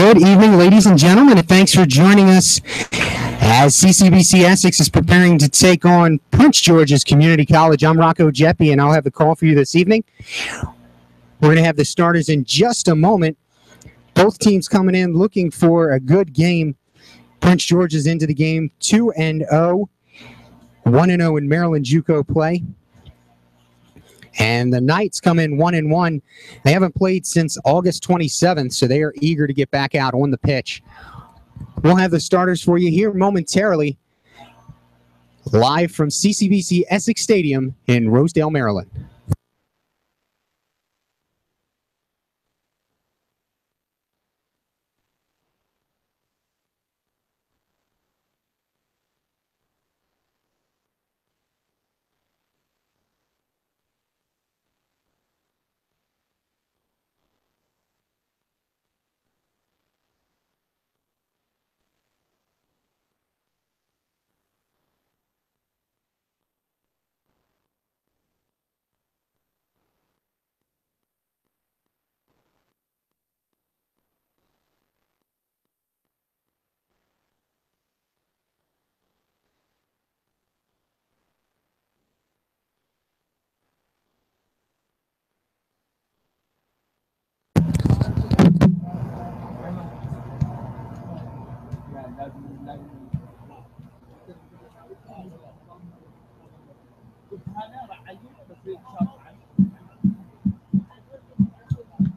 Good evening, ladies and gentlemen, and thanks for joining us as CCBC Essex is preparing to take on Prince George's Community College. I'm Rocco Jeppe, and I'll have the call for you this evening. We're going to have the starters in just a moment. Both teams coming in looking for a good game. Prince George is into the game 2-0, 1-0 in Maryland JUCO play. And the Knights come in 1-1. They haven't played since August 27th, so they are eager to get back out on the pitch. We'll have the starters for you here momentarily, live from CCBC Essex Stadium in Rosedale, Maryland.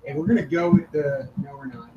And we're going to go with the, no, we're not.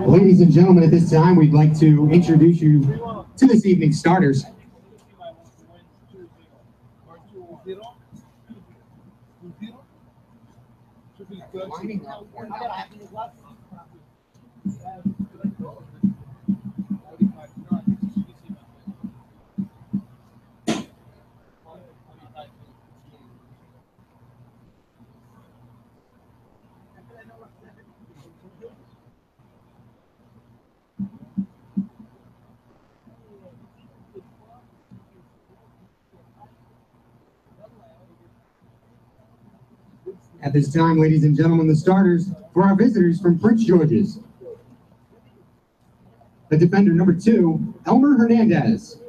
Ladies and gentlemen, at this time, we'd like to introduce you to this evening's starters. At this time, ladies and gentlemen, the starters for our visitors from Prince George's. The defender number 2, Elmer Hernandez.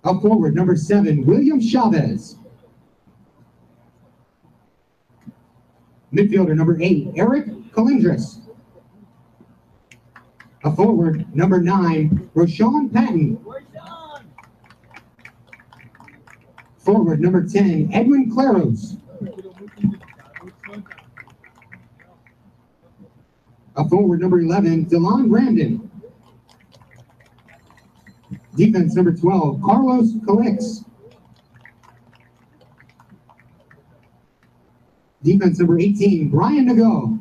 Up forward, number 7, William Chavez. Midfielder number 8, Eric Calindris. Up forward, number 9, Roshan Patton. Forward, number 10, Edwin Claros. Up forward, number 11, Delon Ramden. Defense, number 12, Carlos Calix. Defense, number 18, Brian Nago.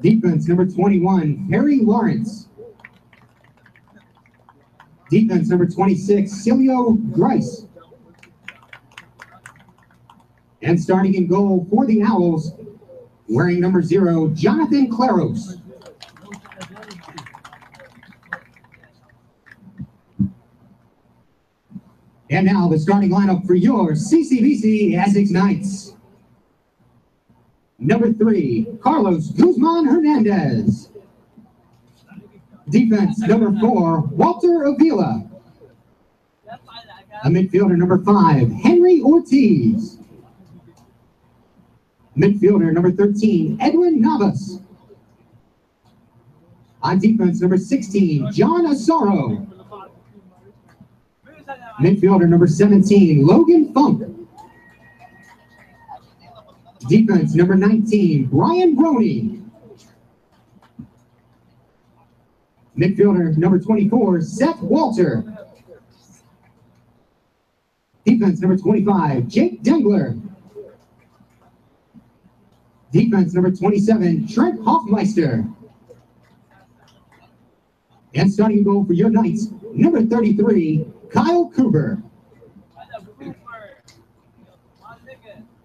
Defense, number 21, Harry Lawrence. Defense number 26, Cilio Grice. And starting in goal for the Owls, wearing number 0, Jonathan Claros. And now the starting lineup for your CCBC Essex Knights. Number 3, Carlos Guzman Hernandez. Defense, number 4, Walter Avila. A midfielder, number 5, Henry Ortiz. Midfielder, number 13, Edwin Navas. On defense, number 16, John Asaro. Midfielder number 17, Logan Funk. Defense number 19, Brian Roney. Midfielder number 24, Seth Walter. Defense number 25, Jake Dengler. Defense number 27, Trent Hoffmeister. And starting goal for your Knights, number 33, Kyle Cooper.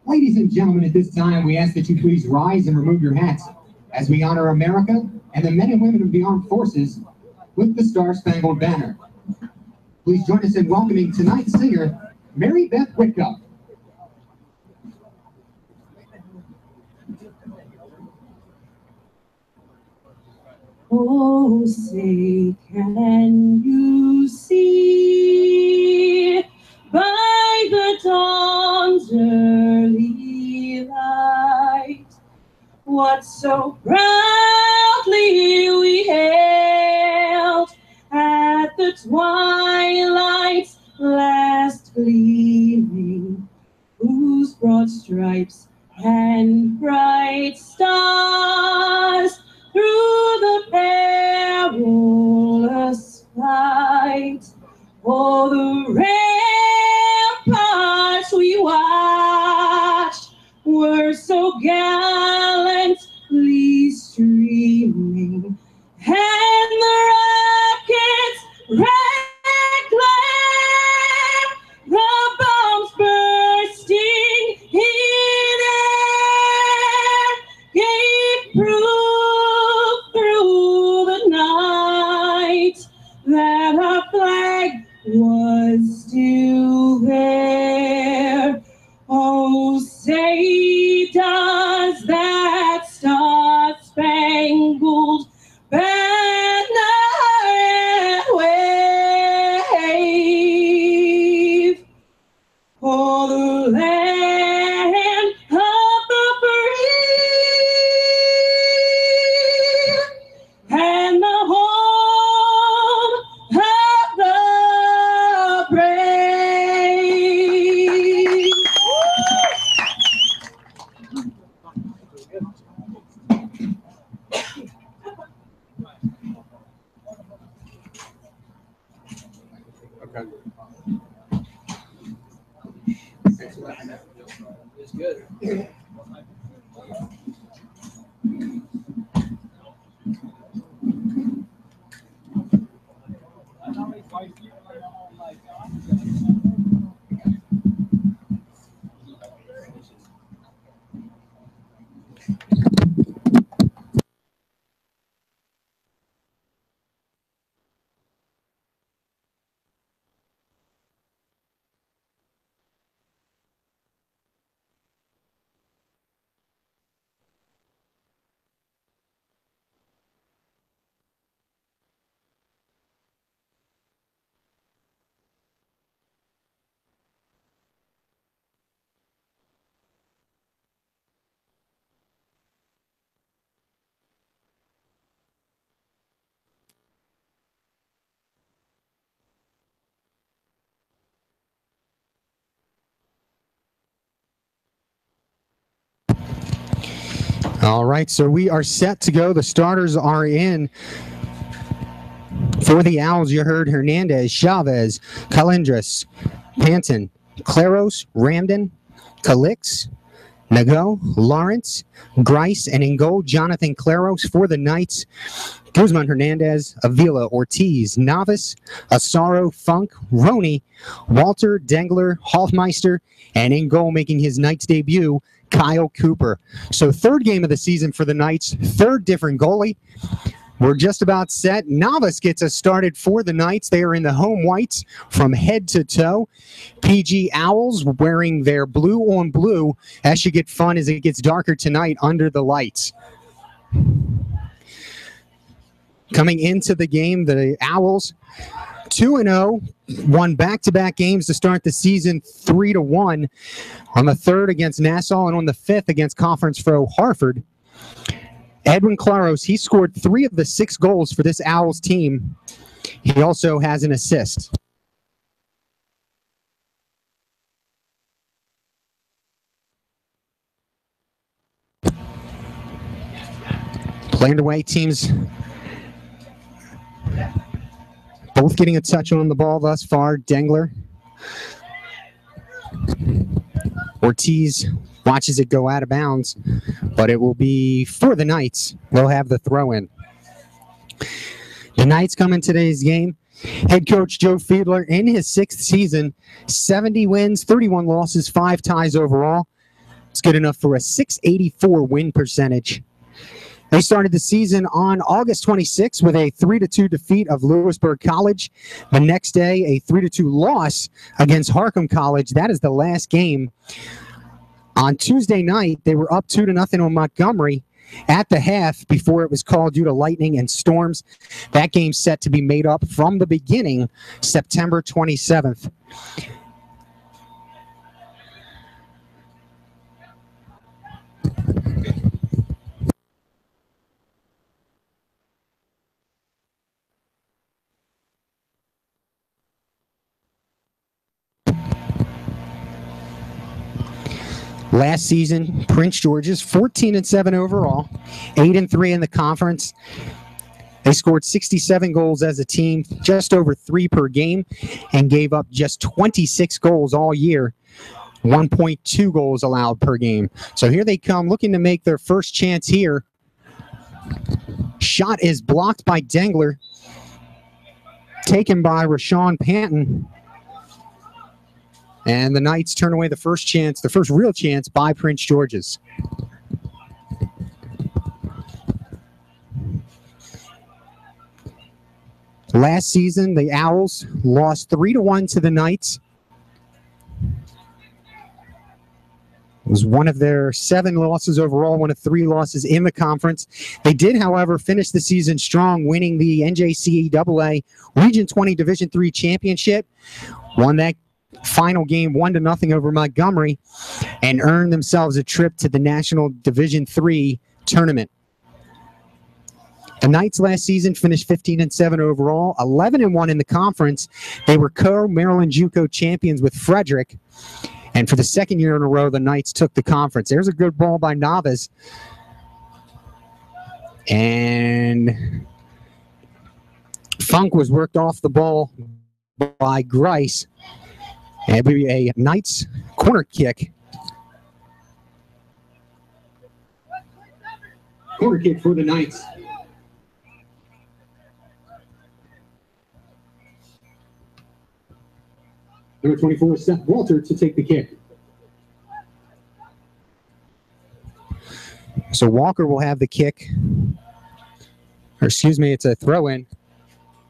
Ladies and gentlemen, at this time, we ask that you please rise and remove your hats as we honor America and the men and women of the armed forces with the Star-Spangled Banner. Please join us in welcoming tonight's singer, Mary Beth Whitcup. Oh, say, can you see by the dawn's early light what so proudly we hailed at the twilight's last gleaming, whose broad stripes and bright stars through the perilous fight, o'er the ramparts we watched were so gallantly streaming, and the rockets red glare, the bombs bursting in air, gave proof through the night that our flag was still there. Oh, say does that star-spangled banner wave for the land of the free and the home of the brave. Okay. It's good. All right, so we are set to go. The starters are in. For the Owls, you heard Hernandez, Chavez, Calendris, Panton, Claros, Ramden, Calix, Nago, Lawrence, Grice, and in goal, Jonathan Claros. For the Knights, Guzman, Hernandez, Avila, Ortiz, Novice, Asaro, Funk, Roney, Walter, Dengler, Hoffmeister, and in goal, making his Knights debut, Kyle Cooper. So third game of the season for the Knights, third different goalie. We're just about set. Novice gets us started for the Knights. They are in the home whites from head to toe. PG Owls wearing their blue on blue. That should get fun as it gets darker tonight under the lights. Coming into the game, the Owls 2-0, won back-to-back games to start the season 3-1 on the third against Nassau and on the fifth against Conference Foe Hartford. Edwin Claros, he scored 3 of the 6 goals for this Owls team. He also has an assist. Play underway, teams both getting a touch on the ball thus far. Dengler. Ortiz watches it go out of bounds, but it will be for the Knights. They'll have the throw in. The Knights come in today's game. Head coach Joe Fiedler in his 6th season, 70 wins, 31 losses, 5 ties overall. It's good enough for a .684 win percentage. They started the season on August 26th with a 3-2 defeat of Lewisburg College. The next day, a 3-2 loss against Harcum College. That is the last game. On Tuesday night, they were up 2-0 on Montgomery at the half before it was called due to lightning and storms. That game set to be made up from the beginning, September 27th. Last season, Prince George's 14-7 overall, 8-3 in the conference. They scored 67 goals as a team, just over 3 per game, and gave up just 26 goals all year, 1.2 goals allowed per game. So here they come, looking to make their first chance here. Shot is blocked by Dengler, taken by Rashawn Panton. And the Knights turn away the first chance, the first real chance by Prince George's. Last season, the Owls lost 3-1 to the Knights. It was one of their 7 losses overall, one of 3 losses in the conference. They did, however, finish the season strong, winning the NJCAA Region 20 Division III championship. Won that final game 1-0 over Montgomery and earned themselves a trip to the National Division III tournament. The Knights last season finished 15-7 overall, 11-1 in the conference. They were co-Maryland JUCO champions with Frederick. And for the 2nd year in a row, the Knights took the conference. There's a good ball by Navas. And Funk was worked off the ball by Grice. And it'll be a Knights corner kick. Corner kick for the Knights. Number 24, Seth Walter to take the kick. So Walker will have the kick. Or excuse me, it's a throw-in.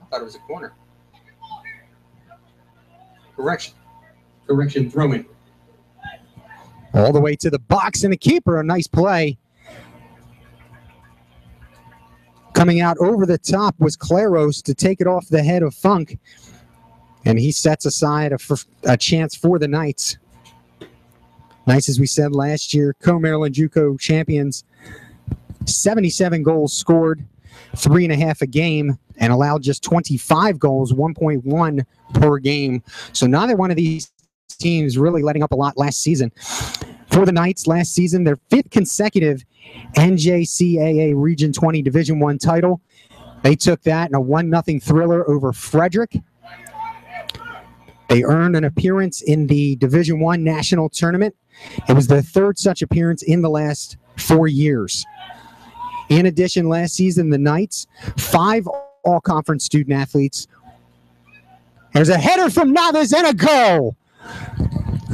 I thought it was a corner. Correction, throw-in. All the way to the box, and the keeper, a nice play. Coming out over the top was Claros to take it off the head of Funk. And he sets aside a chance for the Knights. Knights, as we said last year, co-Maryland JUCO champions. 77 goals scored, 3.5 a game, and allowed just 25 goals, 1.1 per game. So neither one of these teams really letting up a lot last season. For the Knights last season, their 5th consecutive NJCAA Region 20 Division I title. They took that in a 1-0 thriller over Frederick. They earned an appearance in the Division I National Tournament. It was their 3rd such appearance in the last 4 years. In addition, last season, the Knights, 5 all-conference student athletes. There's a header from Navas and a goal!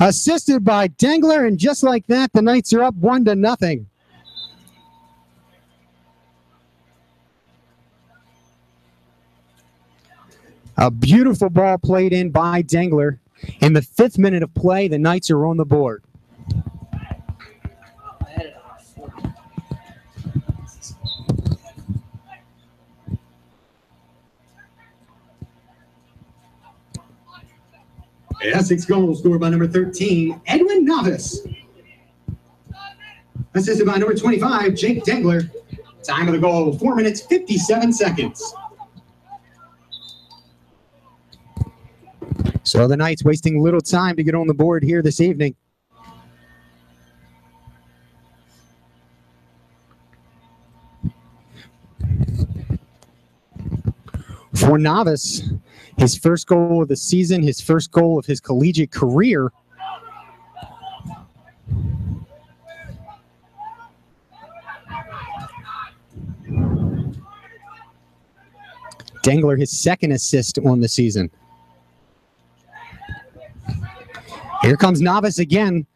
Assisted by Dengler, and just like that, the Knights are up 1-0. A beautiful ball played in by Dengler. In the 5th minute of play, the Knights are on the board. Essex goal scored by number 13, Edwin Navas. Assisted by number 25, Jake Dengler. Time of the goal, 4 minutes, 57 seconds. So the Knights wasting little time to get on the board here this evening. For Novice, his first goal of the season, his first goal of his collegiate career. Dengler, his second assist on the season. Here comes Novice again.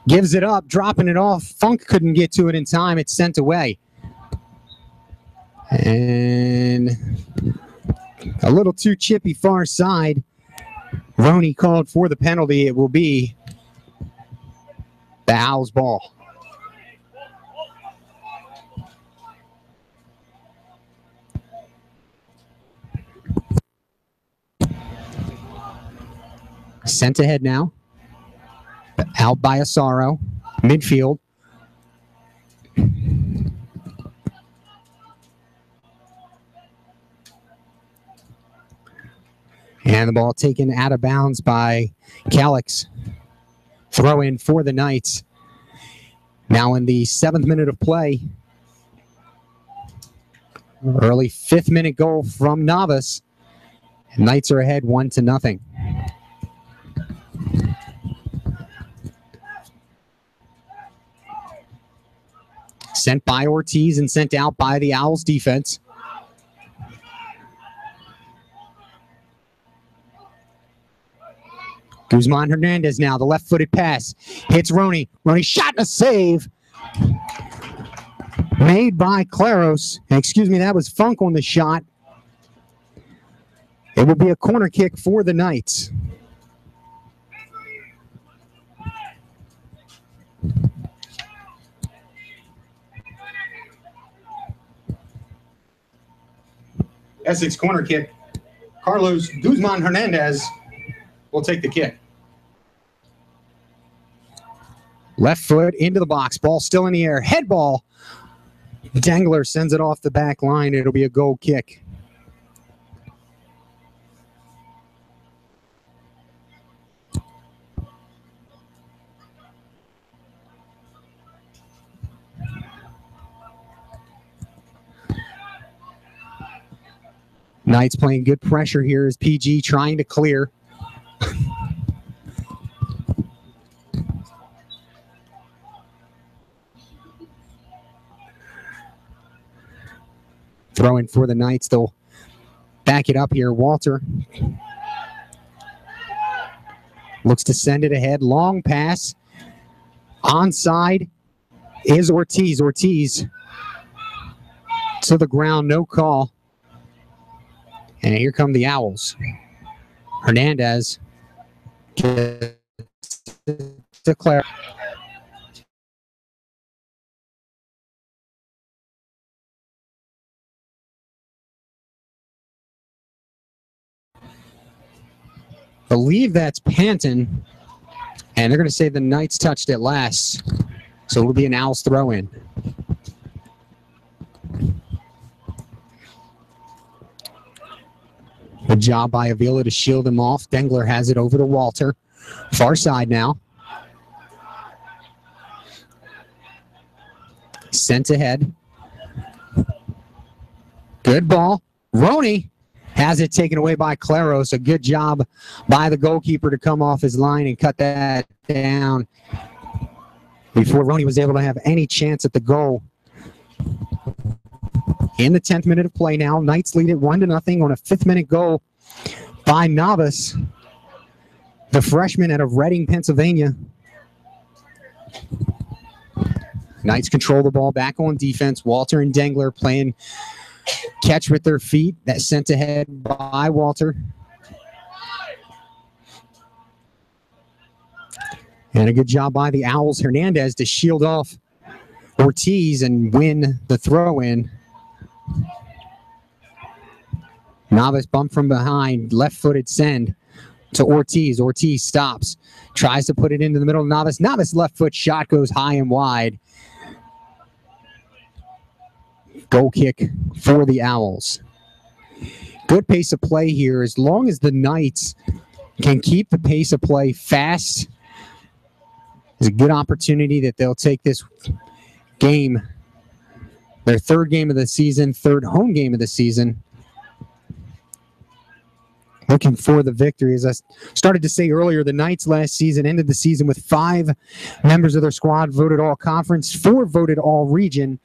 Gives it up, dropping it off. Funk couldn't get to it in time. It's sent away. And a little too chippy far side. Roney called for the penalty. It will be the Owls' ball. Sent ahead now. Out by Asaro. Midfield. And the ball taken out of bounds by Calix. Throw in for the Knights. Now in the 7th minute of play. Early 5th minute goal from Novice. Knights are ahead 1-0. Sent by Ortiz and sent out by the Owls defense. Guzman Hernandez now, the left-footed pass. Hits Roney. Roney shot and a save. Made by Claros. Excuse me, that was Funk on the shot. It will be a corner kick for the Knights. Essex corner kick. Carlos Guzman Hernandez will take the kick. Left foot into the box. Ball still in the air. Head ball. Dengler sends it off the back line. It'll be a goal kick. Knights playing good pressure here as PG trying to clear. Throwing for the Knights. They'll back it up here. Walter looks to send it ahead. Long pass. Onside is Ortiz. Ortiz to the ground. No call. And here come the Owls. Hernandez to Claire. Believe that's Panton. And they're going to say the Knights touched it last. So it'll be an Owls throw-in. Good job by Avila to shield him off. Dengler has it over to Walter. Far side now. Sent ahead. Good ball. Roney has it taken away by Claros. A good job by the goalkeeper to come off his line and cut that down before Roney was able to have any chance at the goal. In the 10th minute of play now, Knights lead it 1-0 on a 5th minute goal by Novice, the freshman out of Reading, Pennsylvania. Knights control the ball back on defense. Walter and Dengler playing catch with their feet. That's sent ahead by Walter. And a good job by the Owls. Hernandez to shield off Ortiz and win the throw-in. Novice bump from behind, left-footed send to Ortiz. Ortiz stops, tries to put it into the middle of Novice. Novice left foot shot goes high and wide. Goal kick for the Owls. Good pace of play here. As long as the Knights can keep the pace of play fast, there's a good opportunity that they'll take this game, their 3rd game of the season, 3rd home game of the season, looking for the victory. As I started to say earlier, the Knights last season ended the season with 5 members of their squad voted All-Conference, 4 voted All-Region,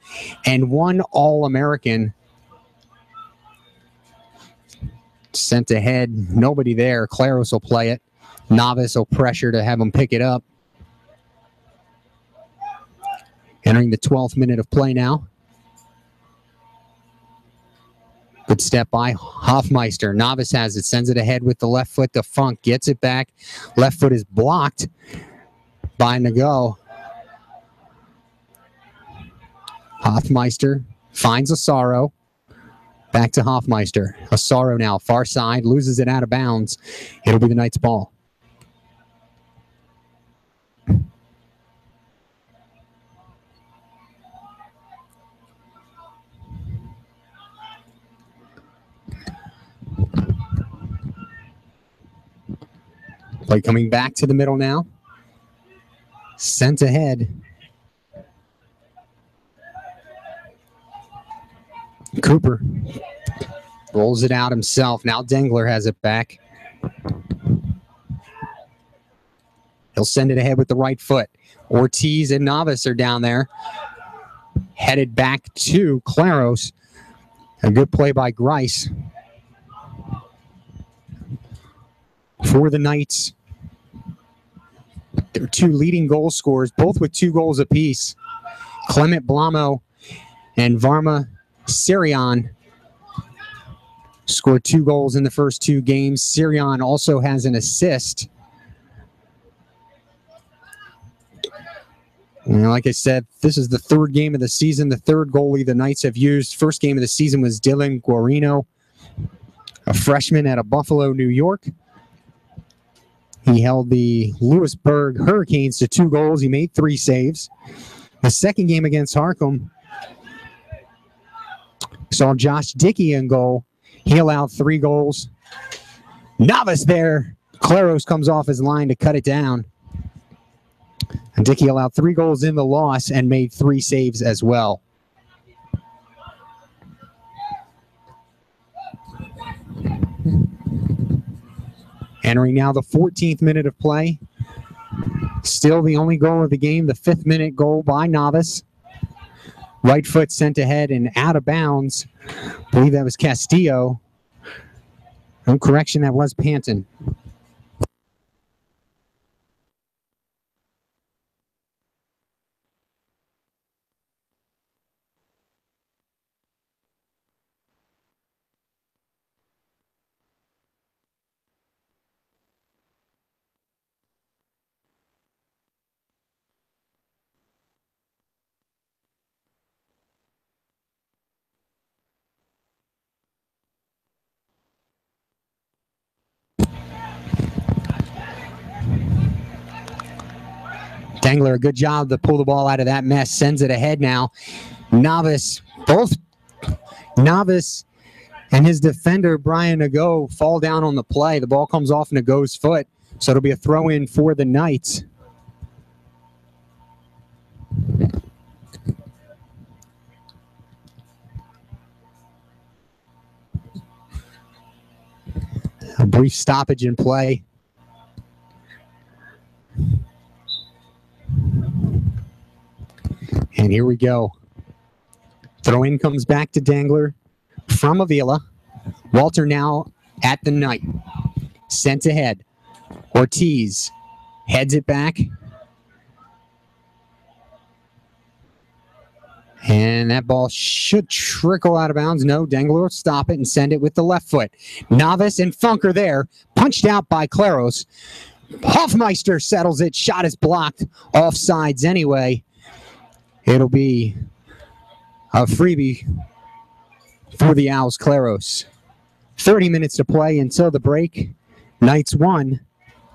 and 1 All-American. Sent ahead, nobody there. Claros will play it. Novice will pressure to have them pick it up. Entering the 12th minute of play now. Good step by Hoffmeister. Novice has it, sends it ahead with the left foot to Funk, gets it back. Left foot is blocked by Nago. Hoffmeister finds Asaro. Back to Hoffmeister. Asaro now, far side, loses it out of bounds. It'll be the Knights' ball. Play coming back to the middle now. Sent ahead. Cooper rolls it out himself. Now Dengler has it back. He'll send it ahead with the right foot. Ortiz and Novice are down there. Headed back to Claros. A good play by Grice. For the Knights, their 2 leading goal scorers, both with 2 goals apiece. Clement Blamo and Varma Sirion scored 2 goals in the first 2 games. Sirion also has an assist. And like I said, this is the 3rd game of the season, the 3rd goalie the Knights have used. First game of the season was Dylan Guarino, a freshman out of Buffalo, New York. He held the Lewisburg Hurricanes to 2 goals. He made 3 saves. The second game against Harcum saw Josh Dickey in goal. He allowed 3 goals. Novice there. Claros comes off his line to cut it down. And Dickey allowed 3 goals in the loss and made 3 saves as well. Entering now the 14th minute of play. Still the only goal of the game, the 5th minute goal by Novice. Right foot sent ahead and out of bounds. I believe that was Castillo. No correction, that was Panton. Dengler, a good job to pull the ball out of that mess. Sends it ahead now. Novice, both Novice and his defender, Brian Nago, fall down on the play. The ball comes off Nago's foot, so it'll be a throw-in for the Knights. A brief stoppage in play. And here we go. Throw-in comes back to Dengler from Avila. Walter now at the Knight. Sent ahead. Ortiz heads it back. And that ball should trickle out of bounds. No, Dengler will stop it and send it with the left foot. Novice and Funker there. Punched out by Claros. Hoffmeister settles it. Shot is blocked. Offsides anyway. It'll be a freebie for the Owls Claros. 30 minutes to play until the break. Knights 1,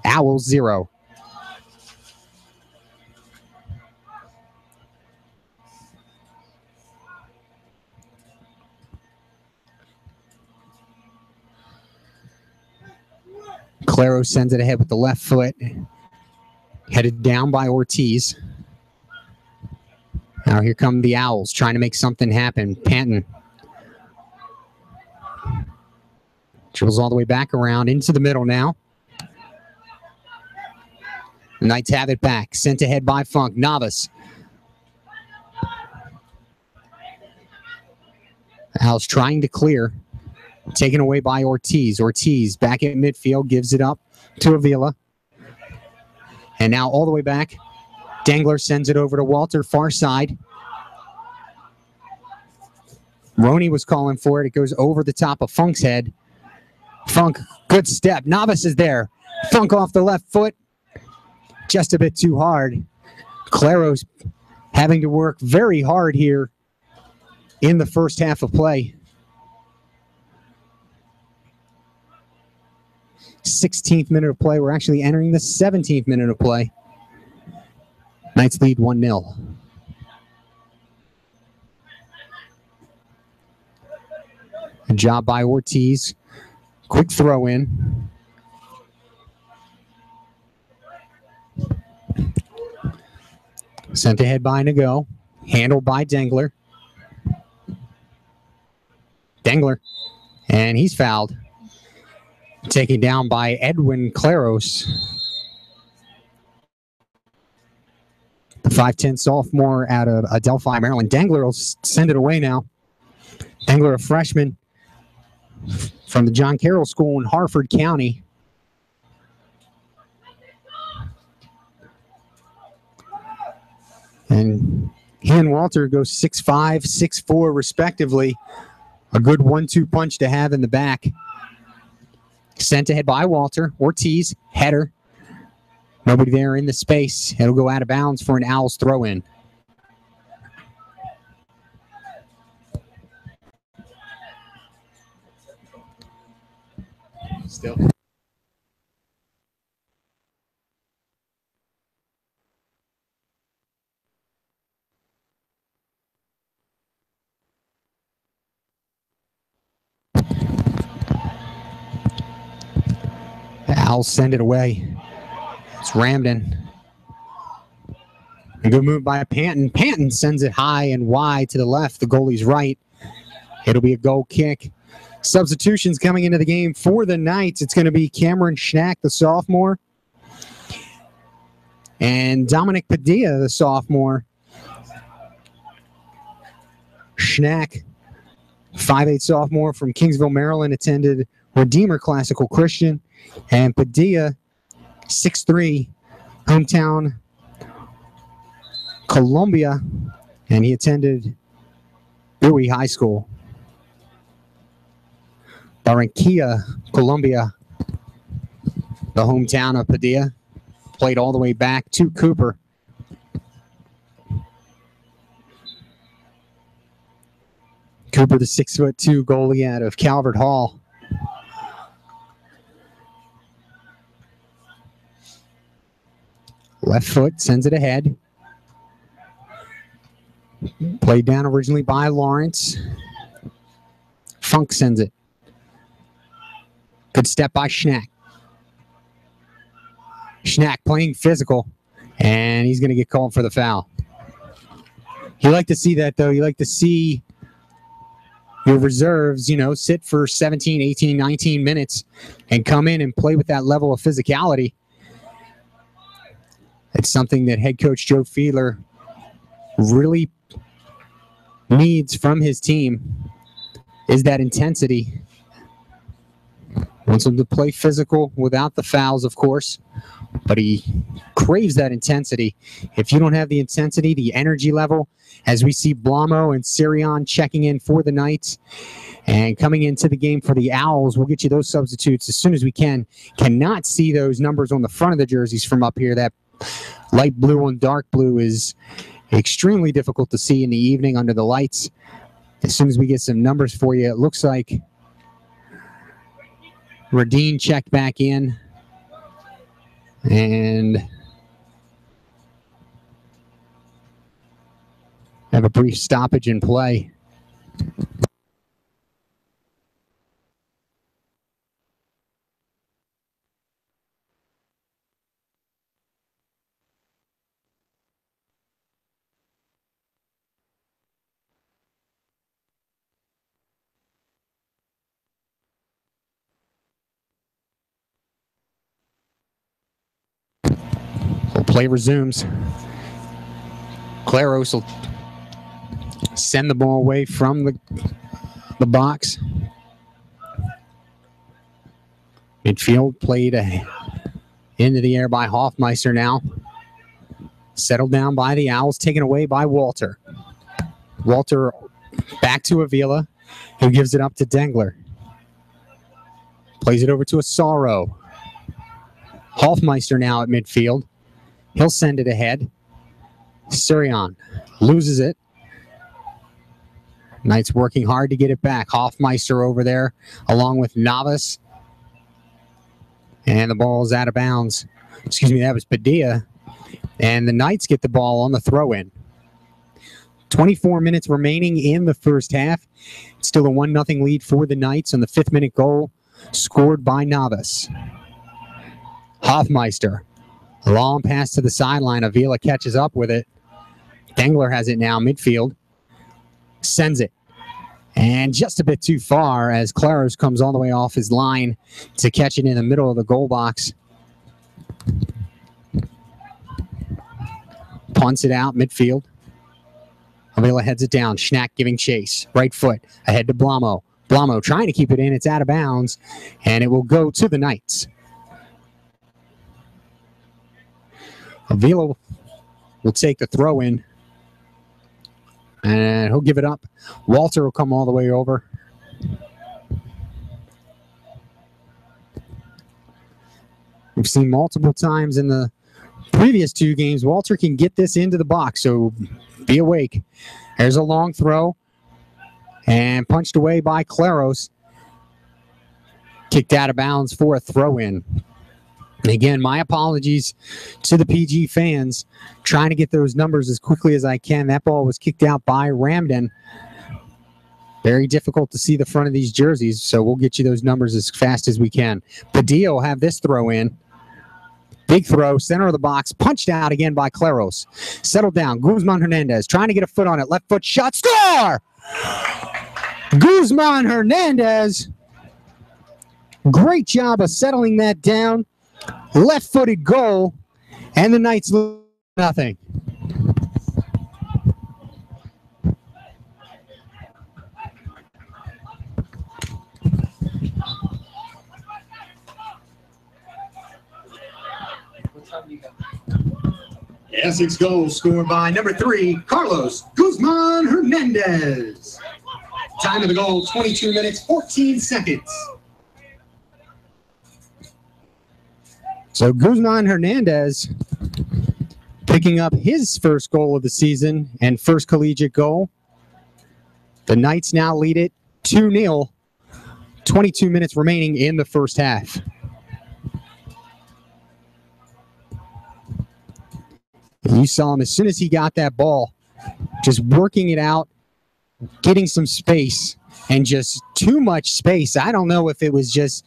Owls 0. Claros sends it ahead with the left foot. Headed down by Ortiz. Now here come the Owls trying to make something happen. Panton Dribbles all the way back around into the middle now. The Knights have it back. Sent ahead by Funk. Novice. Owls trying to clear. Taken away by Ortiz. Ortiz back at midfield. Gives it up to Avila. And now all the way back. Dangler sends it over to Walter. Far side. Roney was calling for it. It goes over the top of Funk's head. Funk, good step. Novice is there. Funk off the left foot. Just a bit too hard. Claro's having to work very hard here in the first half of play. 16th minute of play. We're actually entering the 17th minute of play. Knights lead 1-0. A job by Ortiz. Quick throw in. Sent ahead by Nago. Handled by Dangler. Dangler. And he's fouled. Taken down by Edwin Claros. The 5'10 sophomore out of Adelphi, Maryland. Dangler will send it away now. Dangler, a freshman from the John Carroll School in Harford County. And he and Walter go 6'5", 6'4", respectively. A good 1-2 punch to have in the back. Sent ahead by Walter. Ortiz, header. Nobody there in the space. It'll go out of bounds for an Owls throw-in. Still. Owls send it away. It's Ramden. A good move by Panton. Panton sends it high and wide to the left. The goalie's right. It'll be a goal kick. Substitutions coming into the game for the Knights. It's going to be Cameron Schnack, the sophomore, and Dominic Padilla, the sophomore. Schnack, 5'8" sophomore from Kingsville, Maryland, attended Redeemer Classical Christian. And Padilla, 6'3", hometown Columbia, and he attended Bowie High School. Barranquilla, Colombia, the hometown of Padilla. Played all the way back to Cooper. Cooper, the 6'2" goalie out of Calvert Hall. Left foot sends it ahead. Played down originally by Lawrence. Funk sends it. Good step by Schnack. Schnack playing physical, and he's going to get called for the foul. You like to see that, though. You like to see your reserves, sit for 17, 18, 19 minutes and come in and play with that level of physicality. It's something that head coach Joe Fiedler really needs from his team, is that intensity. Wants him to play physical without the fouls, of course, but he craves that intensity. If you don't have the intensity, the energy level, as we see Blamo and Sirion checking in for the Knights and coming into the game for the Owls, we'll get you those substitutes as soon as we can. Cannot see those numbers on the front of the jerseys from up here. That light blue and dark blue is extremely difficult to see in the evening under the lights. As soon as we get some numbers for you, it looks like Radine checked back in and have a brief stoppage in play. Play resumes. Claros will send the ball away from the box. Midfield played into the air by Hoffmeister now. Settled down by the Owls, taken away by Walter. Walter back to Avila, who gives it up to Dengler. Plays it over to Asaro. Hoffmeister now at midfield. He'll send it ahead. Surian loses it. Knights working hard to get it back. Hoffmeister over there along with Navas. And the ball is out of bounds. Excuse me, that was Padilla. And the Knights get the ball on the throw-in. 24 minutes remaining in the first half. It's still a 1-0 lead for the Knights on the 5th-minute goal scored by Navas. Hoffmeister. A long pass to the sideline. Avila catches up with it. Dengler has it now midfield. Sends it. And just a bit too far as Claros comes all the way off his line to catch it in the middle of the goal box. Punts it out midfield. Avila heads it down. Schnack giving chase. Right foot ahead to Blamo. Blamo trying to keep it in. It's out of bounds. And it will go to the Knights. Avila will take the throw in. And he'll give it up. Walter will come all the way over. We've seen multiple times in the previous 2 games, Walter can get this into the box, so be awake. There's a long throw. And punched away by Claros. Kicked out of bounds for a throw-in. And again, my apologies to the PG fans. Trying to get those numbers as quickly as I can. That ball was kicked out by Ramden. Very difficult to see the front of these jerseys, so we'll get you those numbers as fast as we can. Padilla will have this throw in. Big throw, center of the box, punched out again by Claros. Settled down, Guzman Hernandez trying to get a foot on it. Left foot shot, score! Guzman Hernandez. Great job of settling that down. Left-footed goal, and the Knights lose nothing. Essex goal scored by number 3, Carlos Guzman Hernandez. Time of the goal, 22 minutes, 14 seconds. So Guzman Hernandez picking up his first goal of the season and first collegiate goal. The Knights now lead it 2-0. 22 minutes remaining in the first half. You saw him as soon as he got that ball, just working it out, getting some space, and just too much space. I don't know if it was just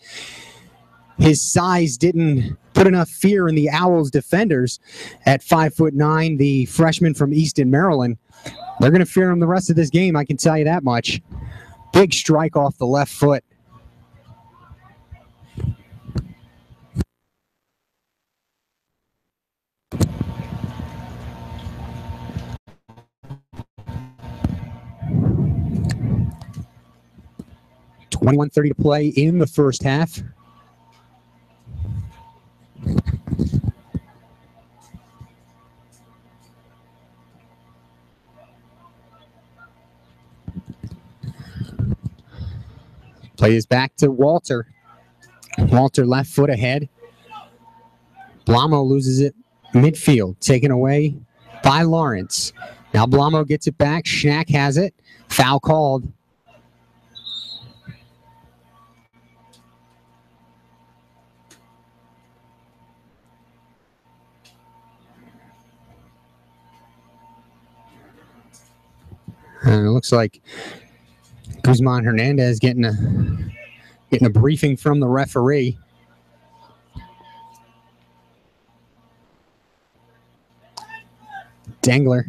his size didn't put enough fear in the Owls defenders at 5'9", the freshman from Easton, Maryland. They're going to fear him the rest of this game, I can tell you that much. Big strike off the left foot. .21:30 to play in the first half. Play is back to Walter. Walter left foot ahead. Blamo loses it midfield, taken away by Lawrence. Now Blamo gets it back. Schnack has it. Foul called. And it looks like Guzman Hernandez getting a briefing from the referee. Dengler.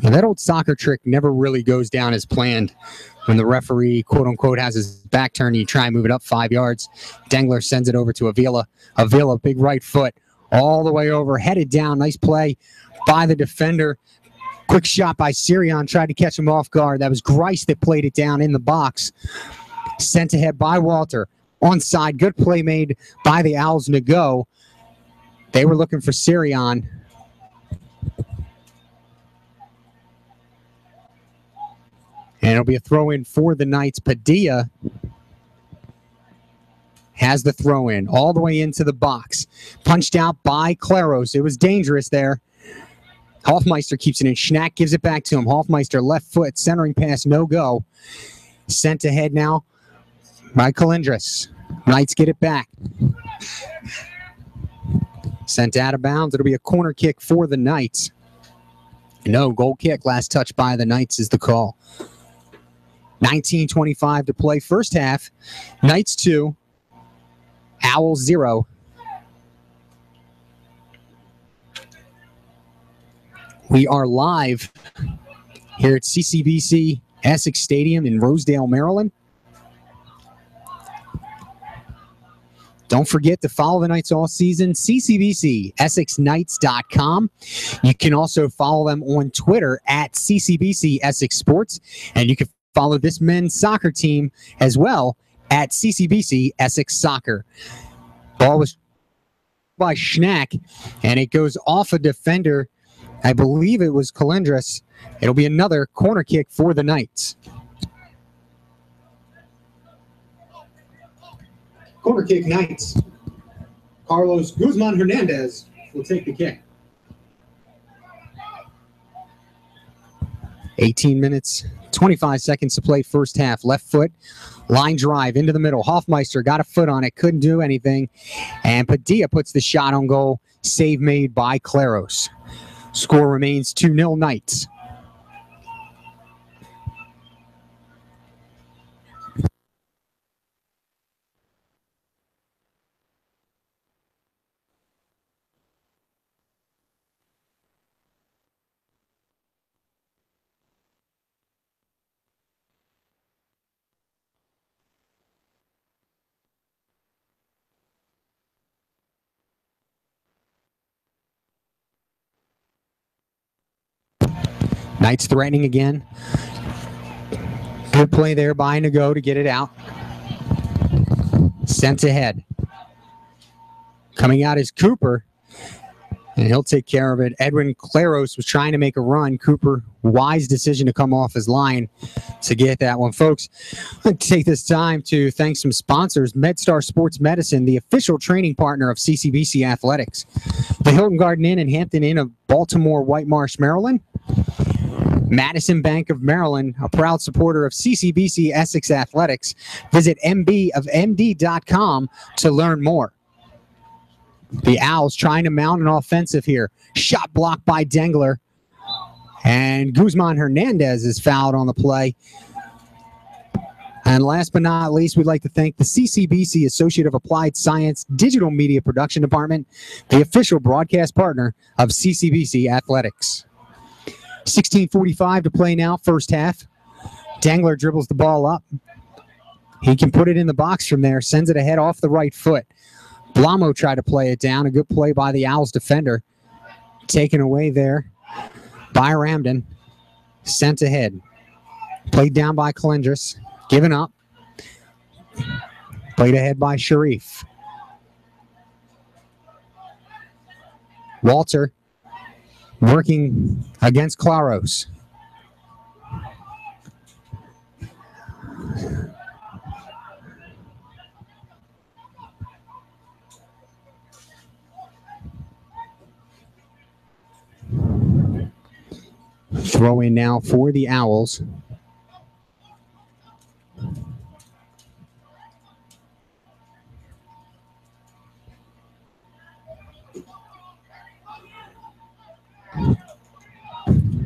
Now, that old soccer trick never really goes down as planned. When the referee, quote-unquote, has his back turned, you try and move it up 5 yards. Dengler sends it over to Avila. Avila, big right foot, all the way over, headed down. Nice play by the defender. Quick shot by Sirion, tried to catch him off guard. That was Grice that played it down in the box. Sent ahead by Walter. Onside, good play made by the Owls to go. They were looking for Sirion. And it'll be a throw-in for the Knights. Padilla has the throw-in all the way into the box. Punched out by Claros. It was dangerous there. Hoffmeister keeps it in. Schnack gives it back to him. Hoffmeister, left foot, centering pass, no go. Sent ahead now by Calindris. Knights get it back. Sent out of bounds. It'll be a corner kick for the Knights. No, goal kick. Last touch by the Knights is the call. 19:25 to play first half. Knights 2, Owls 0. We are live here at CCBC Essex Stadium in Rosedale, Maryland. Don't forget to follow the Knights all season, CCBC, EssexKnights.com. You can also follow them on Twitter at CCBC Essex Sports, and you can follow this men's soccer team as well at CCBC Essex Soccer. Ball was by Schnack, and it goes off a defender. I believe it was Calindris. It'll be another corner kick for the Knights. Corner kick, Knights. Carlos Guzman Hernandez will take the kick. 18 minutes, 25 seconds to play first half. Left foot, line drive into the middle. Hoffmeister got a foot on it, couldn't do anything. And Padilla puts the shot on goal. Save made by Claros. Score remains 2-0 Knights. Knights threatening again. Good play there by Nago to get it out. Sent ahead. Coming out is Cooper, and he'll take care of it. Edwin Claros was trying to make a run. Cooper, wise decision to come off his line to get that one. Folks, I'd like to take this time to thank some sponsors. MedStar Sports Medicine, the official training partner of CCBC Athletics. The Hilton Garden Inn and Hampton Inn of Baltimore, White Marsh, Maryland. Madison Bank of Maryland, a proud supporter of CCBC Essex Athletics. Visit mbofmd.com to learn more. The Owls trying to mount an offensive here. Shot blocked by Dengler. And Guzman Hernandez is fouled on the play. And last but not least, we'd like to thank the CCBC Associate of Applied Science Digital Media Production Department, the official broadcast partner of CCBC Athletics. 16:45 to play now, first half. Dengler dribbles the ball up. He can put it in the box from there, sends it ahead off the right foot. Blamo tried to play it down. A good play by the Owls defender. Taken away there by Ramden. Sent ahead. Played down by Calindris. Given up. Played ahead by Sharif. Walter working against Claros. Throw in now for the Owls.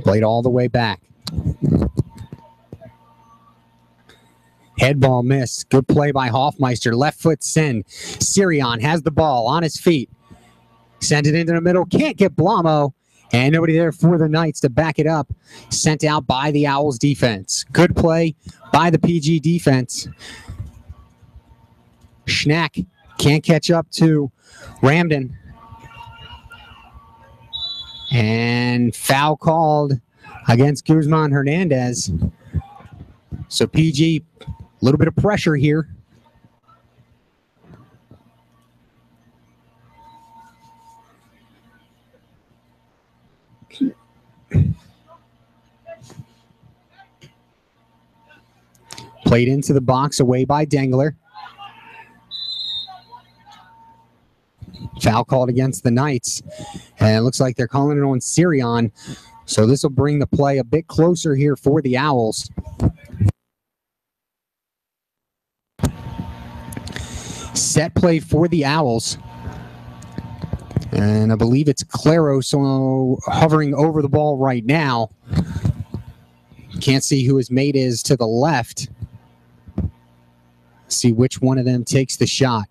Played all the way back. Head ball missed. Good play by Hoffmeister. Left foot send. Sirion has the ball on his feet. Send it into the middle. Can't get Blamo. And nobody there for the Knights to back it up. Sent out by the Owls defense. Good play by the PG defense. Schnack can't catch up to Ramden. And foul called against Guzman Hernandez. So PG, a little bit of pressure here. Played into the box away by Dengler. Foul called against the Knights. And it looks like they're calling it on Sirion. So this will bring the play a bit closer here for the Owls. Set play for the Owls. And I believe it's Claros hovering over the ball right now. Can't see who his mate is to the left. See which one of them takes the shot.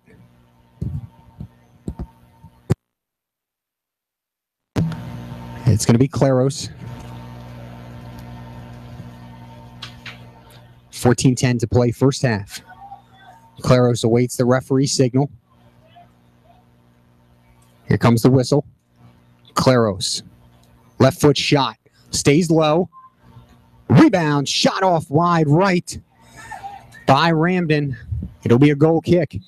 It's going to be Claros. 14:10 to play first half. Claros awaits the referee signal. Here comes the whistle. Claros. Left foot shot. Stays low. Rebound. Shot off wide right by Ramden. It'll be a goal kick.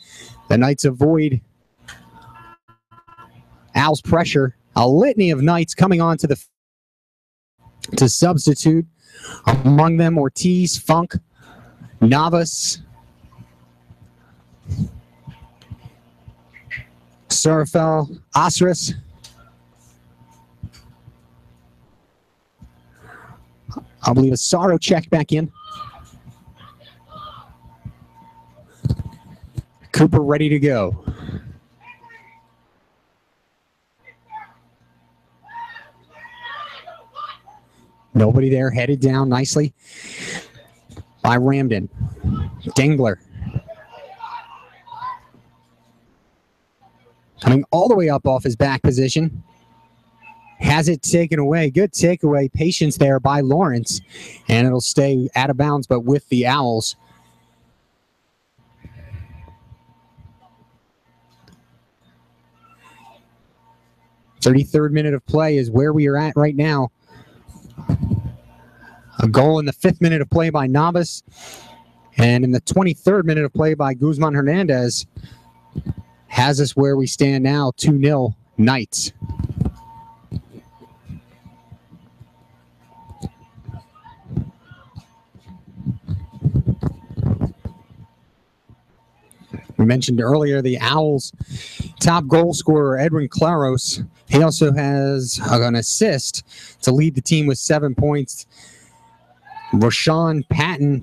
The Knights avoid Owls' pressure. A litany of Knights coming on to substitute. Among them, Ortiz, Funk, Navas, Surfel, Asris. I believe a Sorrow check back in. Cooper ready to go. Nobody there, headed down nicely by Ramden. Dengler. Coming all the way up off his back position. Has it taken away. Good takeaway. Patience there by Lawrence. And it'll stay out of bounds, but with the Owls. .33rd minute of play is where we are at right now. A goal in the 5th minute of play by Navas. And in the 23rd minute of play by Guzman Hernandez has us where we stand now, 2-0 Knights. We mentioned earlier the Owls' top goal scorer, Edwin Claros. He also has an assist to lead the team with 7 points. Rashawn Panton,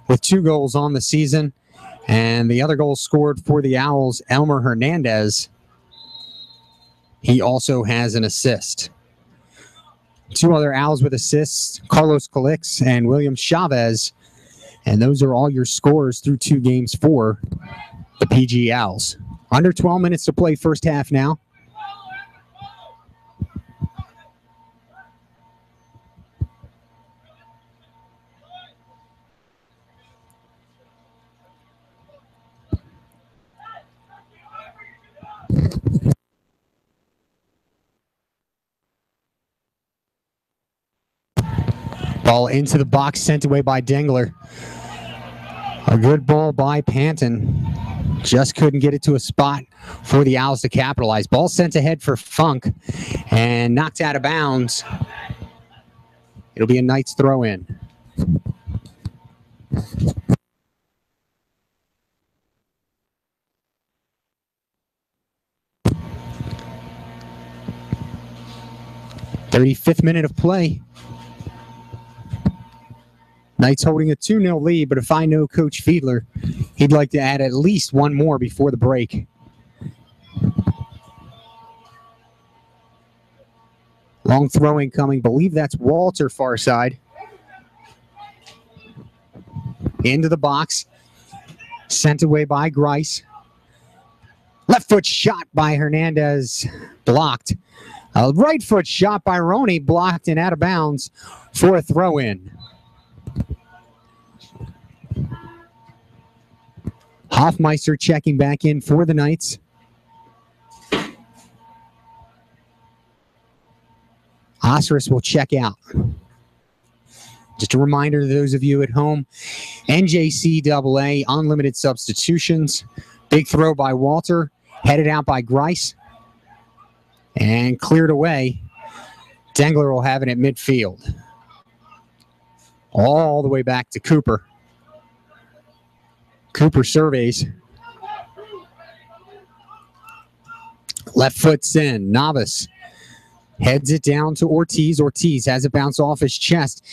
with 2 goals on the season. And the other goal scored for the Owls, Elmer Hernandez. He also has an assist. 2 other Owls with assists, Carlos Calix and William Chavez. And those are all your scores through 2 games for the PG Owls. Under 12 minutes to play first half now. Ball into the box, sent away by Dengler. A good ball by Panton. Just couldn't get it to a spot for the Owls to capitalize. Ball sent ahead for Funk and knocked out of bounds. It'll be a Knights throw in. .35th minute of play. Knights holding a 2-0 lead, but if I know Coach Fiedler, he'd like to add at least 1 more before the break. Long throwing coming. Believe that's Walter far side. Into the box. Sent away by Grice. Left foot shot by Hernandez. Blocked A right foot shot by Roney, blocked and out of bounds for a throw-in. Hoffmeister checking back in for the Knights. Osiris will check out. Just a reminder to those of you at home, NJCAA, unlimited substitutions. Big throw by Walter, headed out by Grice, and cleared away. Dengler will have it at midfield. All the way back to Cooper. Cooper surveys. Left foot's in. Novice heads it down to Ortiz. Ortiz has it bounce off his chest.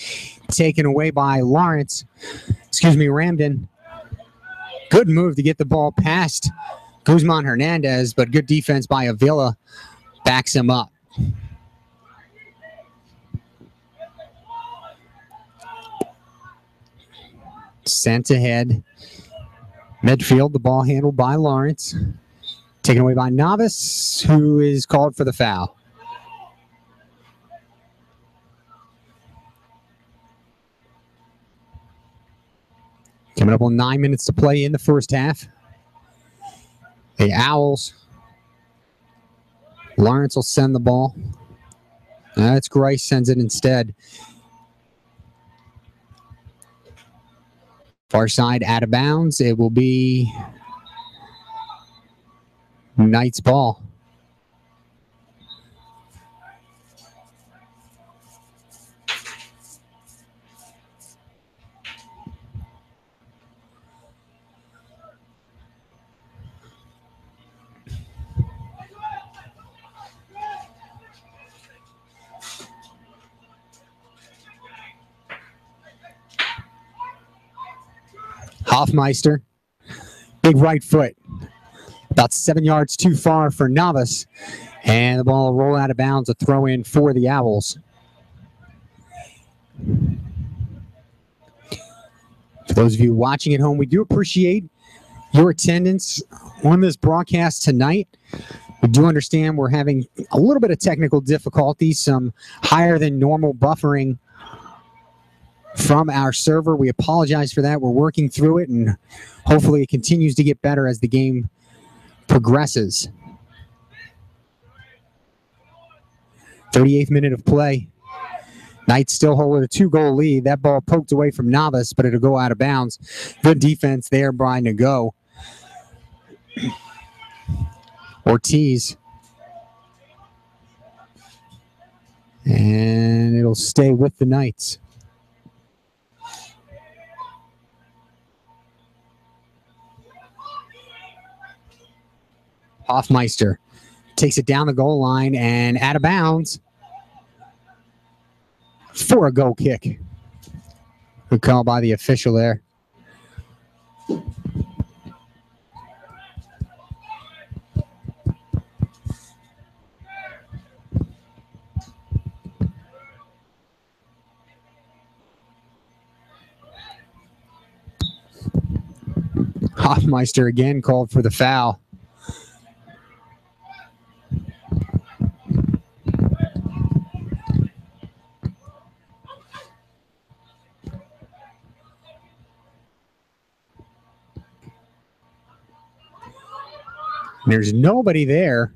Taken away by Ramden. Good move to get the ball past Guzman Hernandez, but good defense by Avila backs him up. Sent ahead. Midfield, the ball handled by Lawrence. Taken away by Novice, who is called for the foul. Coming up on 9 minutes to play in the first half. The Owls. Lawrence will send the ball. That's Grice sends it instead. Far side out of bounds. It will be Knights ball. Hoffmeister, big right foot, about 7 yards too far for Novice, and the ball will roll out of bounds, a throw in for the Owls. For those of you watching at home, we do appreciate your attendance on this broadcast tonight. We do understand we're having a little bit of technical difficulties, some higher than normal buffering from our server. We apologize for that. We're working through it, and hopefully it continues to get better as the game progresses. 38th minute of play. Knights still holding a 2-goal lead. That ball poked away from Novice, but it'll go out of bounds. Good defense there by Nago. Ortiz. And it'll stay with the Knights. Hoffmeister takes it down the goal line and out of bounds for a goal kick. Good call by the official there. Hoffmeister again called for the foul. There's nobody there.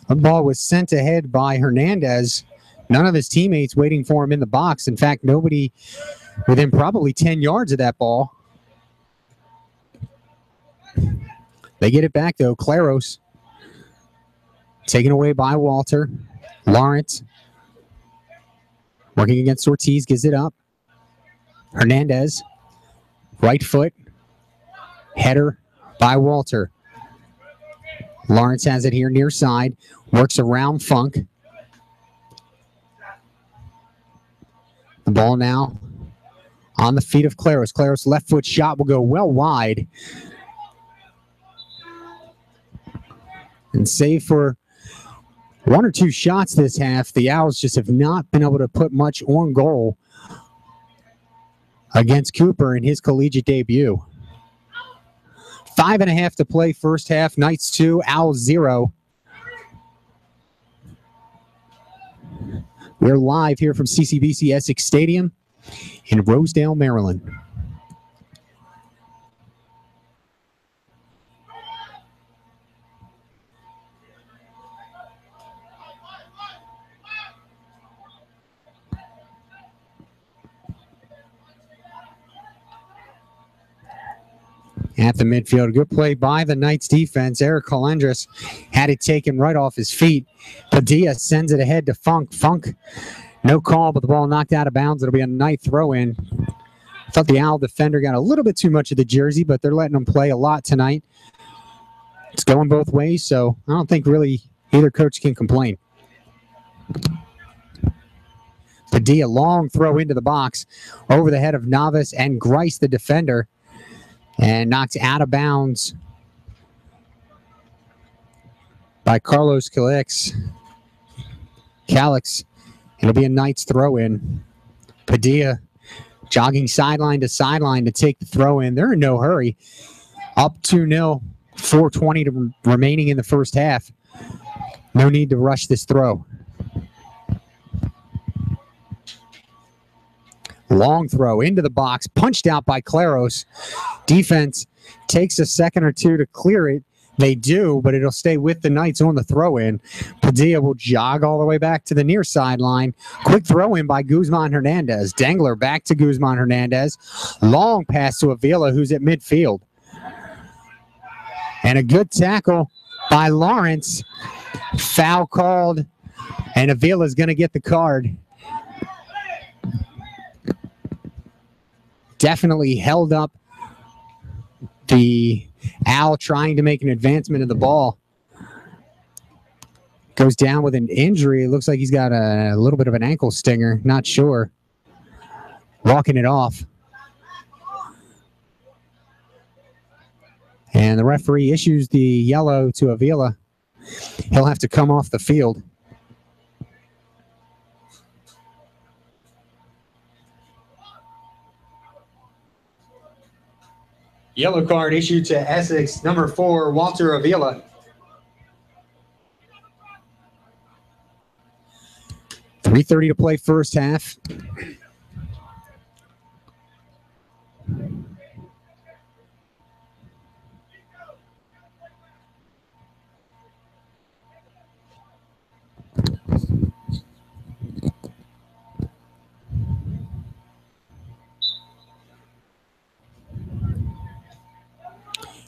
The ball was sent ahead by Hernandez. None of his teammates waiting for him in the box. In fact, nobody within probably 10 yards of that ball. They get it back, though. Claros taken away by Walter. Lawrence working against Ortiz, gives it up. Hernandez, right foot, header by Walter. Lawrence has it here near side, works around Funk. The ball now on the feet of Claros. Claros' left foot shot will go well wide. And save for one or two shots this half, the Owls just have not been able to put much on goal against Cooper in his collegiate debut. 5.5 to play first half. Knights 2, Owls 0. We're live here from CCBC Essex Stadium in Rosedale, Maryland. At the midfield, good play by the Knights defense. Eric Calendris had it taken right off his feet. Padilla sends it ahead to Funk. Funk, no call, but the ball knocked out of bounds. It'll be a Knight throw-in. I thought the Owl defender got a little bit too much of the jersey, but they're letting them play a lot tonight. It's going both ways, so I don't think really either coach can complain. Padilla, long throw into the box over the head of Navas and Grice, the defender. And knocked out of bounds by Carlos Calix. It'll be a Knights throw-in. Padilla jogging sideline to sideline to take the throw-in. They're in no hurry. Up 2-0, 4:20 remaining in the first half. No need to rush this throw. Long throw into the box, punched out by Claros. Defense takes a second or two to clear it. They do, but it'll stay with the Knights on the throw-in. Padilla will jog all the way back to the near sideline. Quick throw-in by Guzman Hernandez. Dangler back to Guzman Hernandez. Long pass to Avila, who's at midfield. And a good tackle by Lawrence. Foul called, and Avila's going to get the card. Definitely held up the Owl trying to make an advancement of the ball. Goes down with an injury. It looks like he's got a little bit of an ankle stinger. Not sure. Walking it off. And the referee issues the yellow to Avila. He'll have to come off the field. Yellow card issued to Essex, number 4, Walter Avila. .3:30 to play first half.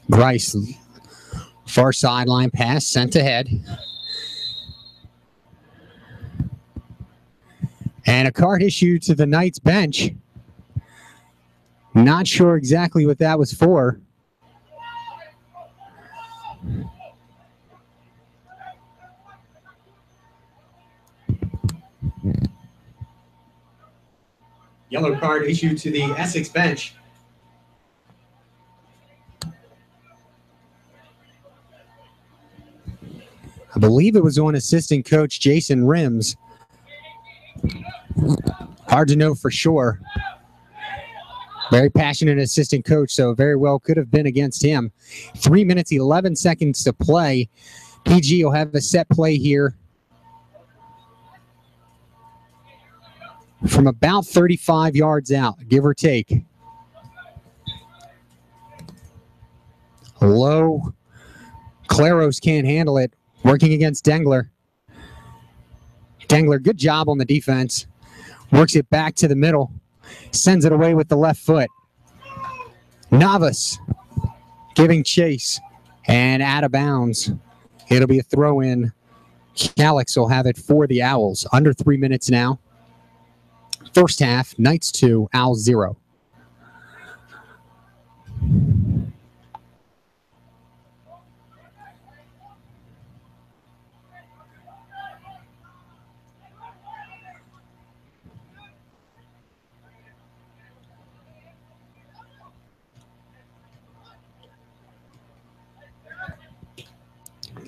Grice, far sideline pass sent ahead. And a card issued to the Knights bench. Not sure exactly what that was for. Yellow card issued to the Essex bench. I believe it was on assistant coach Jason Rims. Hard to know for sure. Very passionate assistant coach, so very well could have been against him. 3 minutes, 11 seconds to play. PG will have a set play here from about 35 yards out, give or take. Low. Claros can't handle it. Working against Dangler. Dangler, good job on the defense. Works it back to the middle. Sends it away with the left foot. Navas giving chase. And out of bounds. It'll be a throw-in. Calix will have it for the Owls. Under 3 minutes now. First half, Knights 2, Owls 0.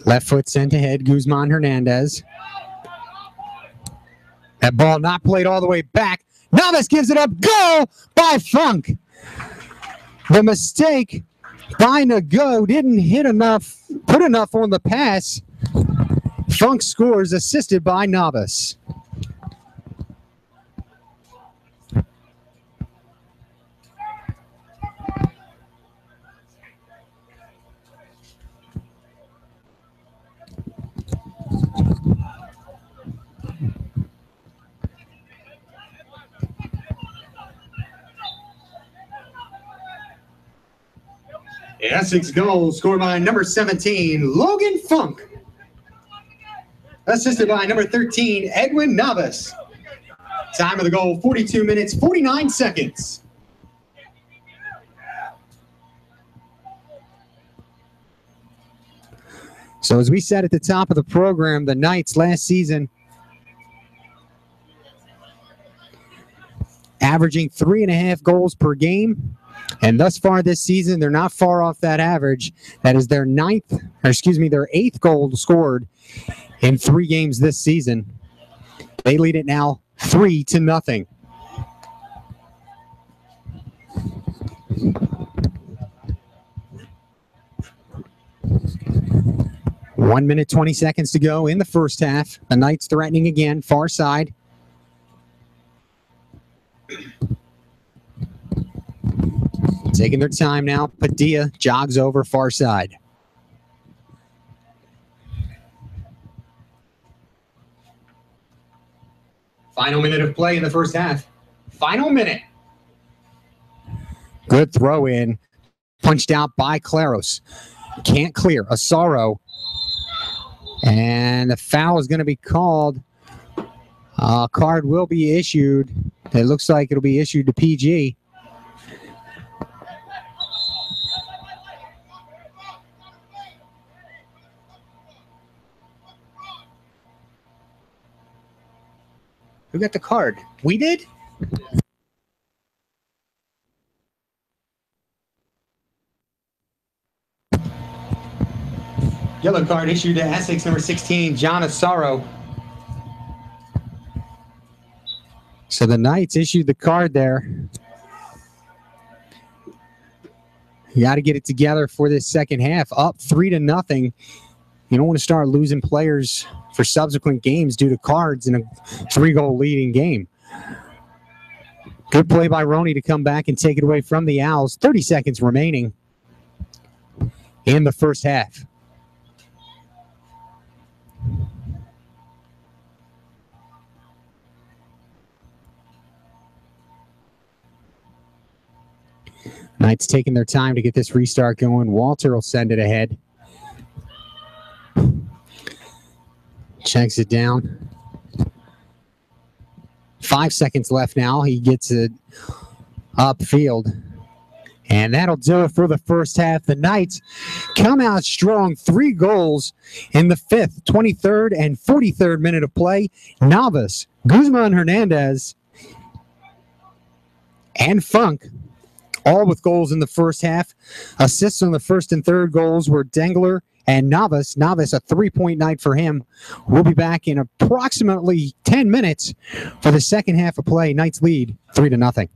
Left foot sent ahead, Guzman Hernandez. That ball not played all the way back. Navas gives it up. Goal by Funk. The mistake by Nago didn't hit enough, put enough on the pass. Funk scores, assisted by Navas. Essex goal scored by number 17, Logan Funk. Assisted by number 13, Edwin Navas. Time of the goal, 42 minutes, 49 seconds. So as we said at the top of the program, the Knights last season averaging 3.5 goals per game. And thus far this season, they're not far off that average. That is their their 8th goal scored in 3 games this season. They lead it now 3-0. One minute, 20 seconds to go in the first half. The Knights threatening again, far side. Taking their time now. Padilla jogs over far side. Final minute of play in the first half. Final minute. Good throw in. Punched out by Claros. Can't clear. Asaro. And the foul is going to be called. A card will be issued. It looks like it'll be issued to PG. Who got the card? We did? Yellow card issued to Essex, number 16, John Asaro. So the Knights issued the card there. You got to get it together for this second half. Up 3-0. You don't want to start losing players for subsequent games due to cards in a 3-goal leading game. Good play by Roney to come back and take it away from the Owls. 30 seconds remaining in the first half. Knights taking their time to get this restart going. Walter will send it ahead. Checks it down. 5 seconds left now. He gets it upfield. And that'll do it for the first half. The Knights come out strong. 3 goals in the 5th, 23rd, and 43rd minute of play. Navas, Guzman Hernandez, and Funk, all with goals in the first half. Assists on the first and third goals were Dengler and Navas. Navas, a 3-point night for him. We'll be back in approximately 10 minutes for the second half of play. Knights lead 3-0.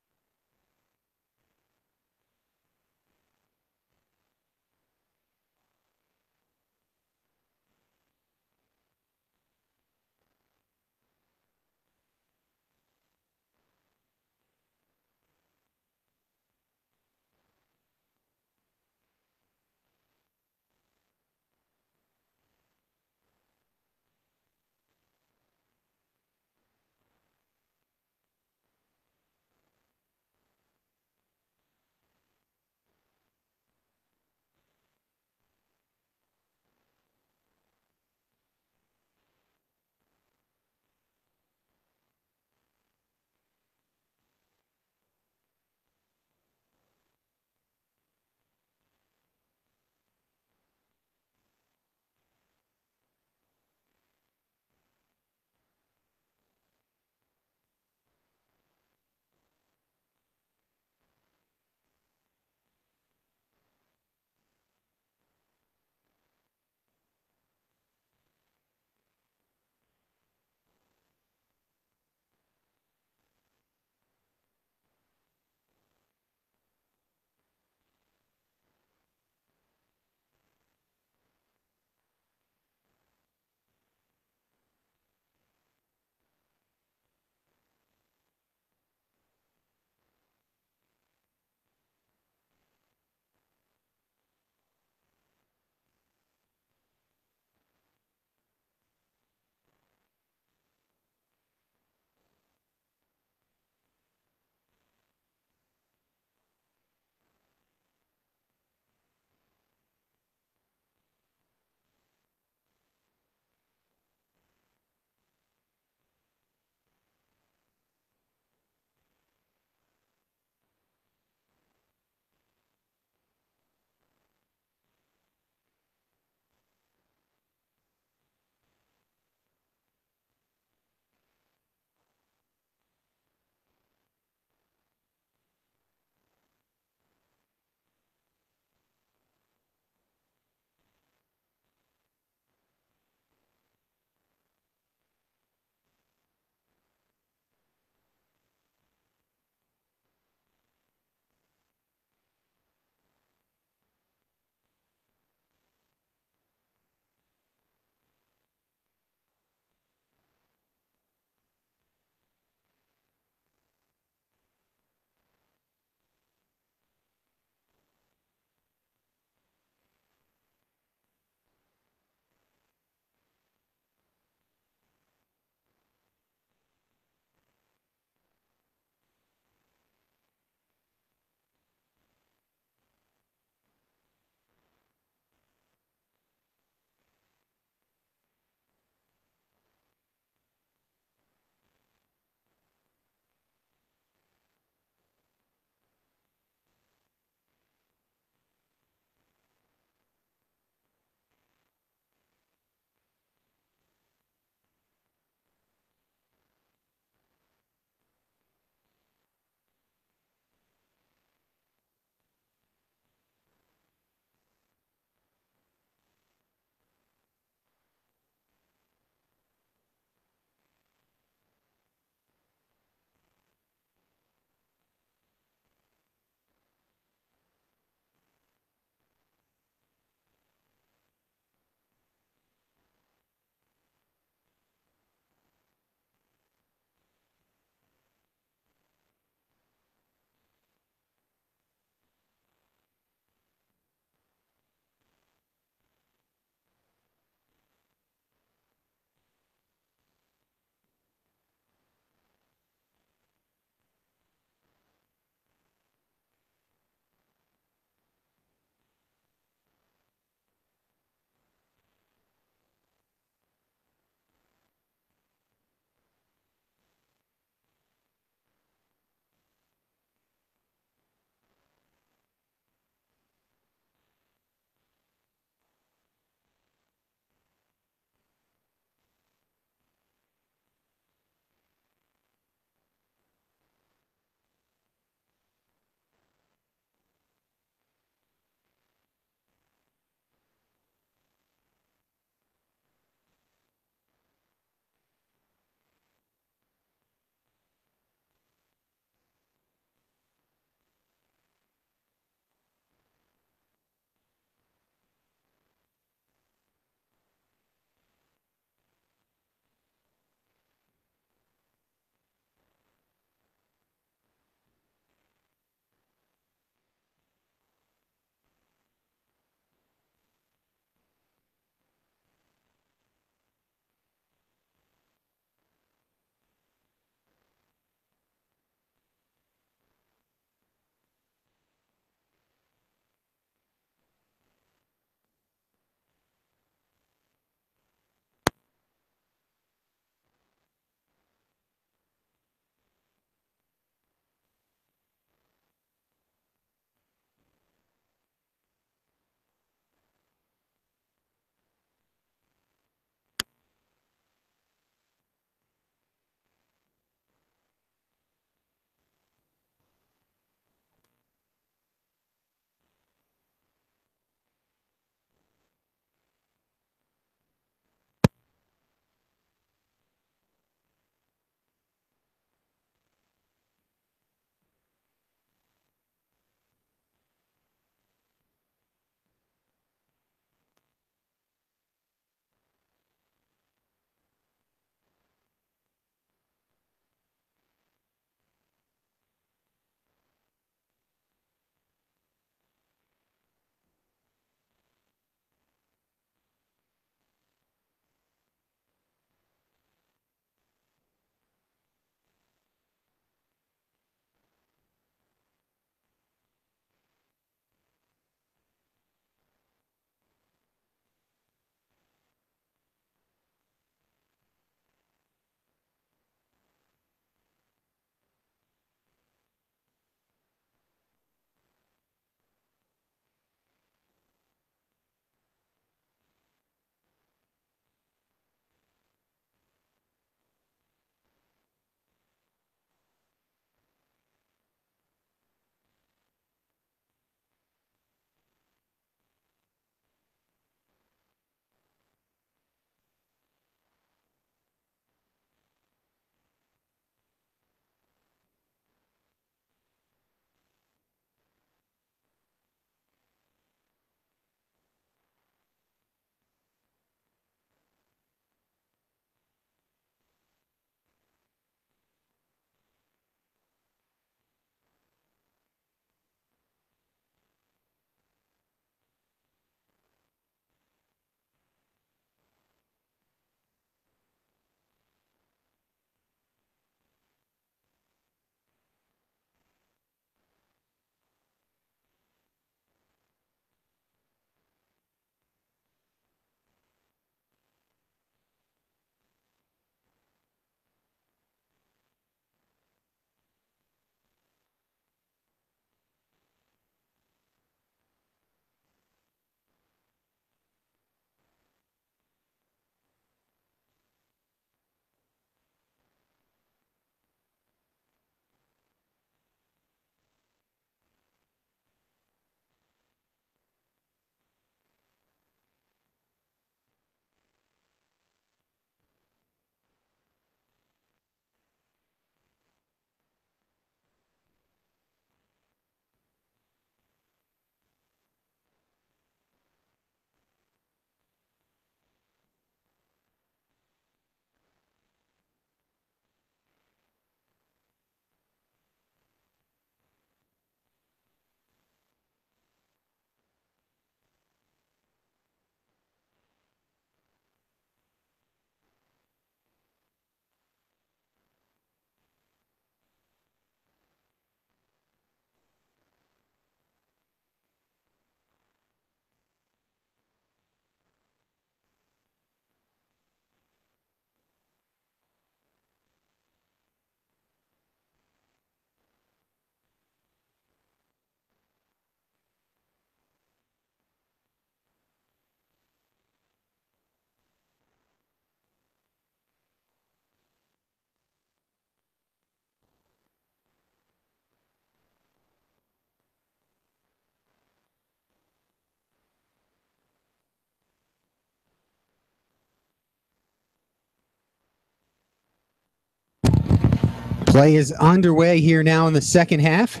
Play is underway here now in the second half.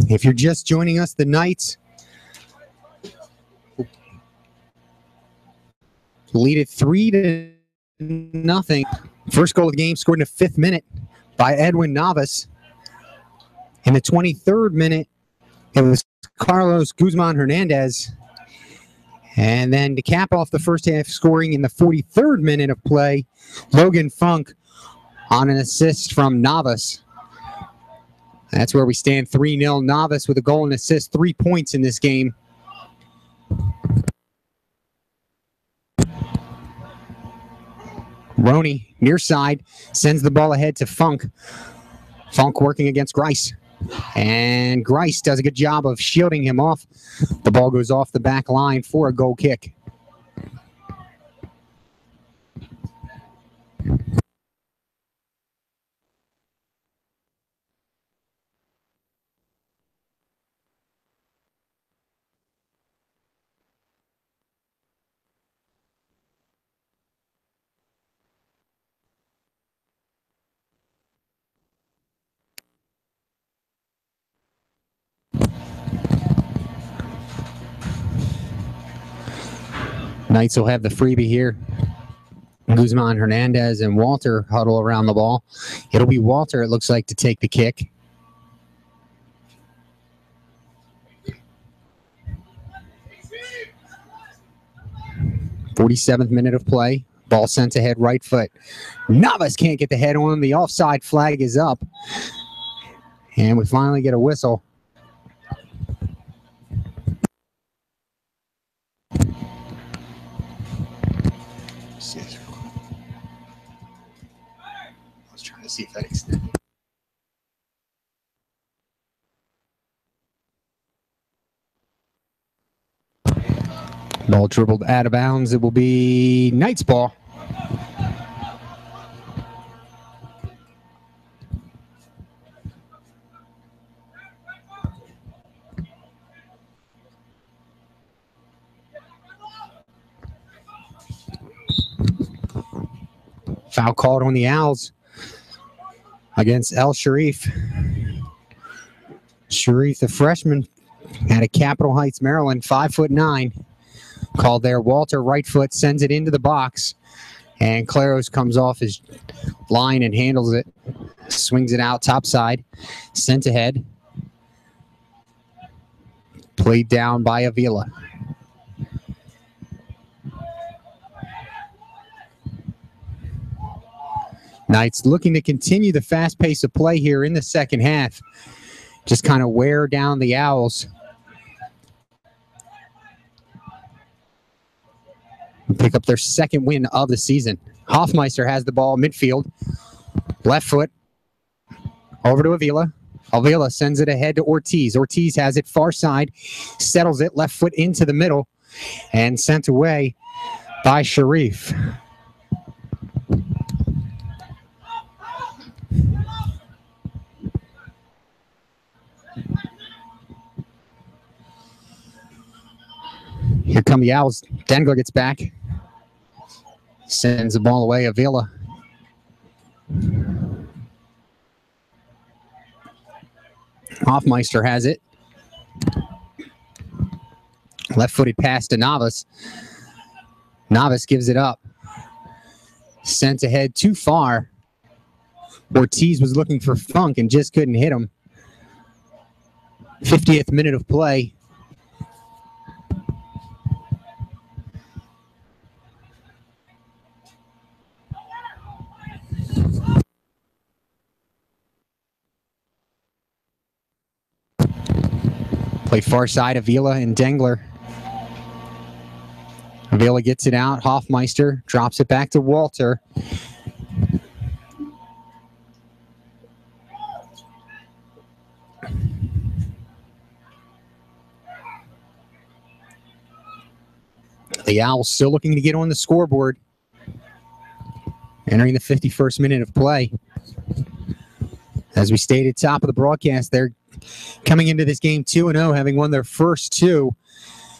If you're just joining us, the Knights lead it 3-0. First goal of the game scored in the 5th minute by Edwin Navas. In the 23rd minute, it was Carlos Guzman Hernandez. And then to cap off the first half, scoring in the 43rd minute of play, Logan Funk on an assist from Navas. That's where we stand, 3-0. Navas with a goal and assist, 3 points in this game. Roney, near side, sends the ball ahead to Funk. Funk working against Grice. And Grice does a good job of shielding him off. The ball goes off the back line for a goal kick. Knights will have the freebie here. Guzman Hernandez and Walter huddle around the ball. It'll be Walter, it looks like, to take the kick. .47th minute of play. Ball sent ahead, right foot. Navas can't get the head on him. The offside flag is up. And we finally get a whistle. See if that extends. Ball dribbled out of bounds. It will be Knights ball. Foul called on the Owls against El Sharif. Sharif, the freshman, out of Capitol Heights, Maryland, 5'9". Called there. Walter, right foot, sends it into the box. And Claros comes off his line and handles it. Swings it out top side. Sent ahead. Played down by Avila. Knights looking to continue the fast pace of play here in the second half. Just kind of wear down the Owls. And pick up their second win of the season. Hoffmeister has the ball midfield. Left foot. Over to Avila. Avila sends it ahead to Ortiz. Ortiz has it far side. Settles it left foot into the middle. And sent away by Sharif. Here come the Owls. Dengler gets back. Sends the ball away. Avila. Hoffmeister has it. Left-footed pass to Navas. Navas gives it up. Sent ahead too far. Ortiz was looking for Funk and just couldn't hit him. 50th minute of play. Play far side, Avila and Dengler. Avila gets it out. Hoffmeister drops it back to Walter. The Owls still looking to get on the scoreboard. Entering the 51st minute of play. As we stated top of the broadcast, they're coming into this game 2-0, having won their first two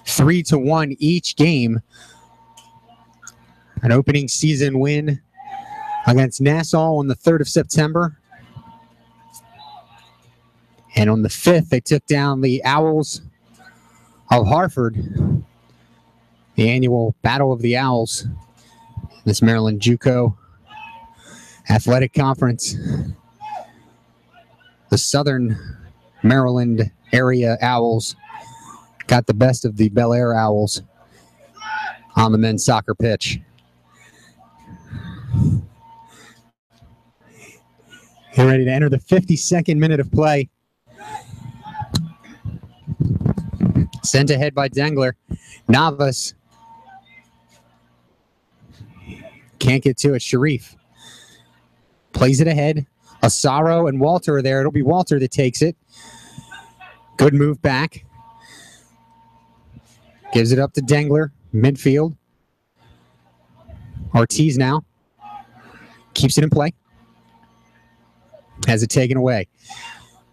3-1 each game. An opening season win against Nassau on the 3rd of September. And on the 5th, they took down the Owls of Hartford, the annual Battle of the Owls, this Maryland JUCO Athletic Conference. The Southern Maryland area Owls got the best of the Bel Air Owls on the men's soccer pitch. Get ready to enter the 52nd minute of play. Sent ahead by Dengler. Navas can't get to it. Sharif plays it ahead. Asaro and Walter are there. It'll be Walter that takes it. Good move back. Gives it up to Dengler. Midfield. Ortiz now. Keeps it in play. Has it taken away.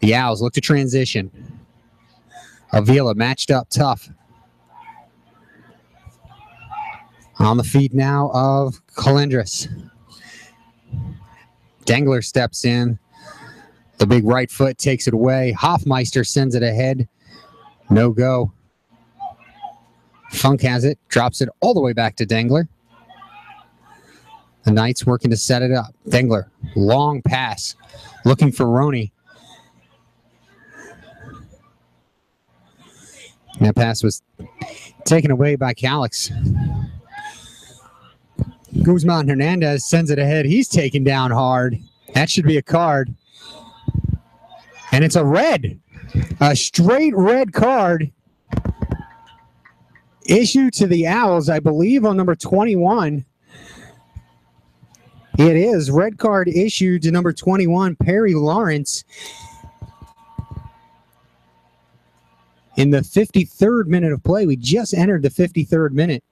The Owls look to transition. Avila matched up tough. On the feet now of Calendris. Dengler steps in. The big right foot takes it away. Hoffmeister sends it ahead. No go. Funk has it. Drops it all the way back to Dengler. The Knights working to set it up. Dengler, long pass. Looking for Roney. That pass was taken away by Calix. Guzman Hernandez sends it ahead. He's taken down hard. That should be a card. And it's a red. A straight red card issued to the Owls, I believe, on number 21. It is. Red card issued to number 21, Perry Lawrence. In the 53rd minute of play, we just entered the 53rd minute.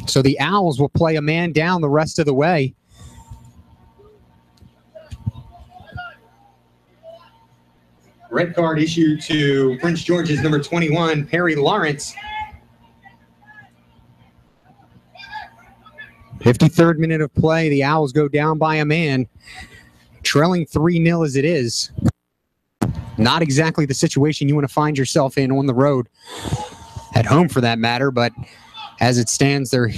So the Owls will play a man down the rest of the way. Red card issued to Prince George's number 21, Perry Lawrence. 53rd minute of play, the Owls go down by a man. Trailing 3-0 as it is. Not exactly the situation you want to find yourself in on the road. At home for that matter, but as it stands, they're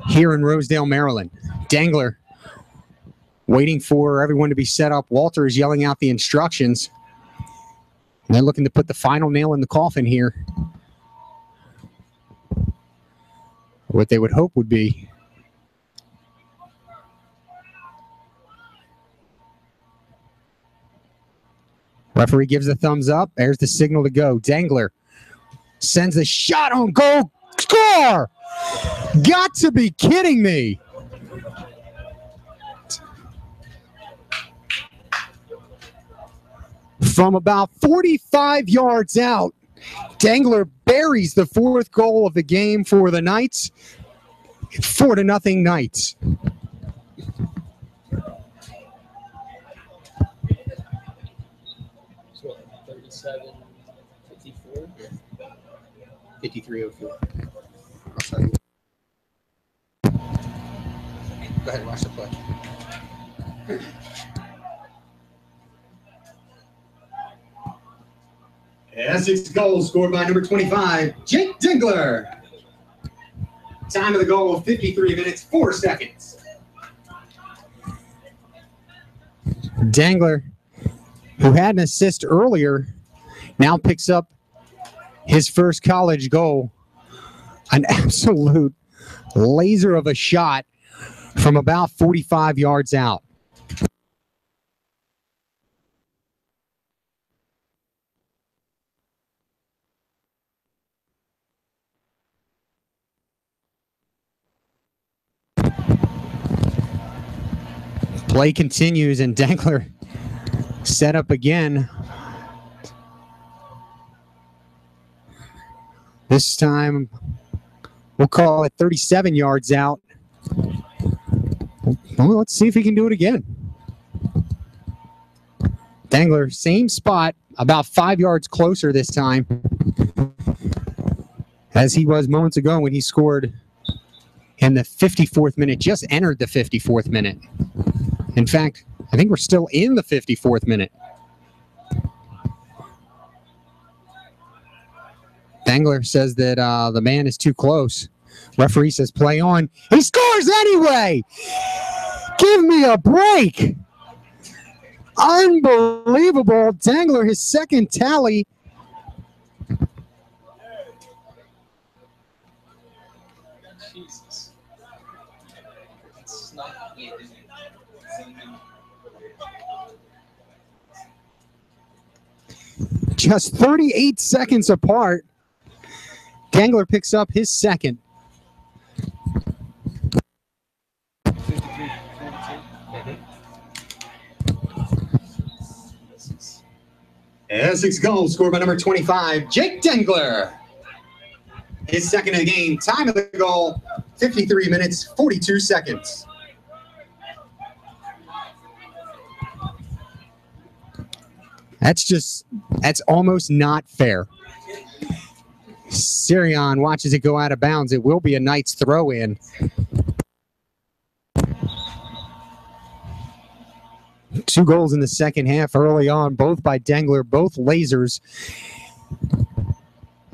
here in Rosedale, Maryland. Dengler waiting for everyone to be set up. Walter is yelling out the instructions. And they're looking to put the final nail in the coffin here. What they would hope would be referee gives a thumbs up. There's the signal to go. Dengler sends a shot on goal. Score! Got to be kidding me. From about 45 yards out, Dengler buries the 4th goal of the game for the Knights. 4-0 Knights. So 37, 54? 53-04. I'll tell you. Go ahead, watch the play. Essex goal scored by number 25, Jake Dengler. Time of the goal, 53 minutes, 4 seconds. Dengler, who had an assist earlier, now picks up his first college goal. An absolute laser of a shot from about 45 yards out. Play continues, and Dengler set up again. This time, we'll call it 37 yards out. Well, let's see if he can do it again. Dangler, same spot, about 5 yards closer this time, as he was moments ago when he scored in the 54th minute, just entered the 54th minute. In fact, I think we're still in the 54th minute. Dangler says that the man is too close. Referee says play on. He scores anyway! Give me a break! Unbelievable. Dangler, his second tally. Jesus. It's not good. Just 38 seconds apart. Dangler picks up his second. Essex goal scored by number 25, Jake Dangler. His second of the game. Time of the goal, 53 minutes, 42 seconds. That's almost not fair. Sirion watches it go out of bounds. It will be a Knights throw in. Two goals in the second half early on, both by Dangler, both lasers.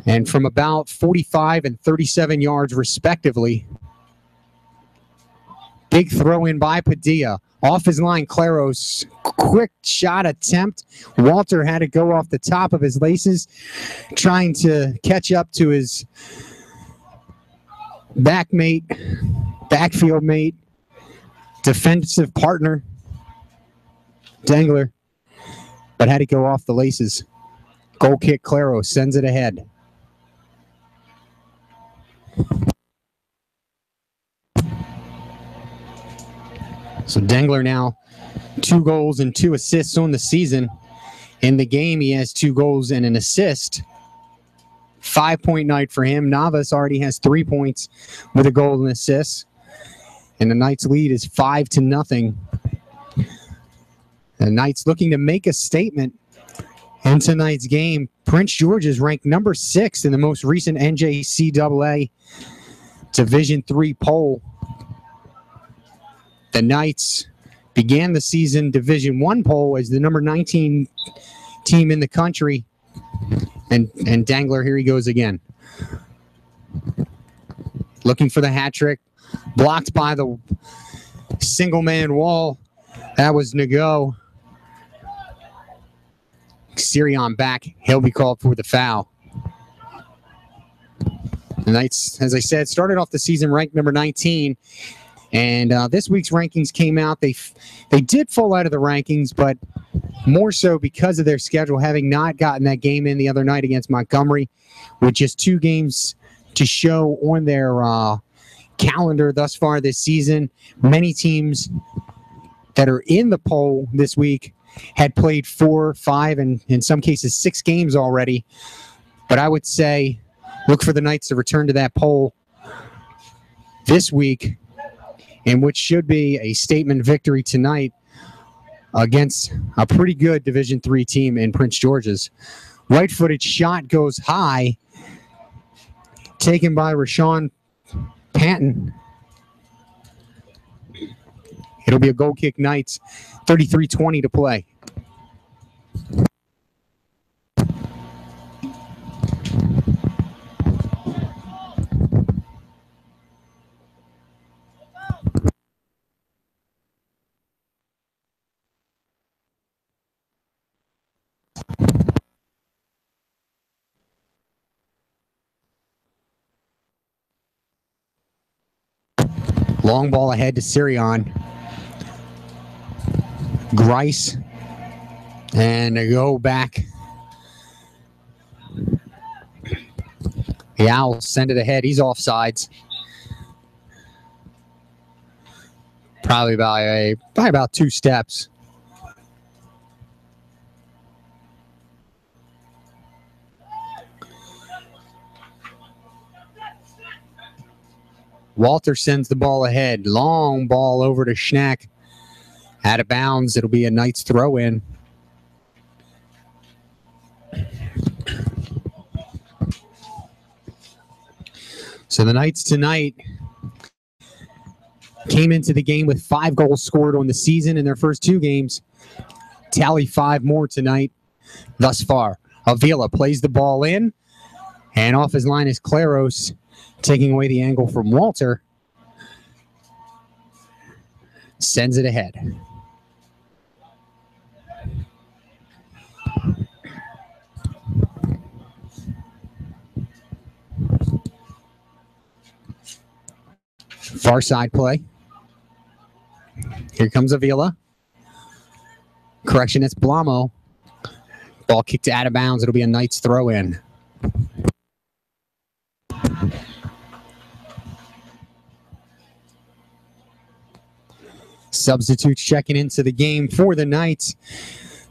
And from about 45 and 37 yards, respectively. Big throw in by Padilla. Off his line, Claros. Quick shot attempt. Walter had to go off the top of his laces, trying to catch up to his backfield mate, defensive partner, Dangler, but had to go off the laces. Goal kick, Claros sends it ahead. So Dangler now 2 goals and 2 assists on the season. In the game, he has 2 goals and an assist. 5-point night for him. Navas already has 3 points with a goal and assist. And the Knights lead is 5-0. The Knights looking to make a statement in tonight's game. Prince George is ranked number 6 in the most recent NJCAA Division III poll. The Knights began the season Division I poll as the number 19 team in the country. And Dangler, here he goes again. Looking for the hat trick. Blocked by the single-man wall. That was Nago. Sirion back. He'll be called for the foul. The Knights, as I said, started off the season ranked number 19. And this week's rankings came out. They did fall out of the rankings, but more so because of their schedule, having not gotten that game in the other night against Montgomery, with just 2 games to show on their calendar thus far this season. Many teams that are in the poll this week had played 4, 5, and in some cases 6 games already. But I would say look for the Knights to return to that poll this week, in which should be a statement victory tonight against a pretty good Division III team in Prince George's. Right-footed shot goes high, taken by Rashawn Panton. It'll be a goal kick Knights, 33-20 to play. Long ball ahead to Sirion. Grice. And they go back. The Owls send it ahead. He's offsides. Probably about 2 steps. Walter sends the ball ahead. Long ball over to Schnack. Out of bounds. It'll be a Knights throw in. So the Knights tonight came into the game with 5 goals scored on the season in their first 2 games. Tally 5 more tonight thus far. Avila plays the ball in, and off his line is Claros, taking away the angle from Walter. Sends it ahead. Far side play. Here comes Avila. Correction, it's Blamo. Ball kicked out of bounds. It'll be a Knights throw in. Substitutes checking into the game for the Knights.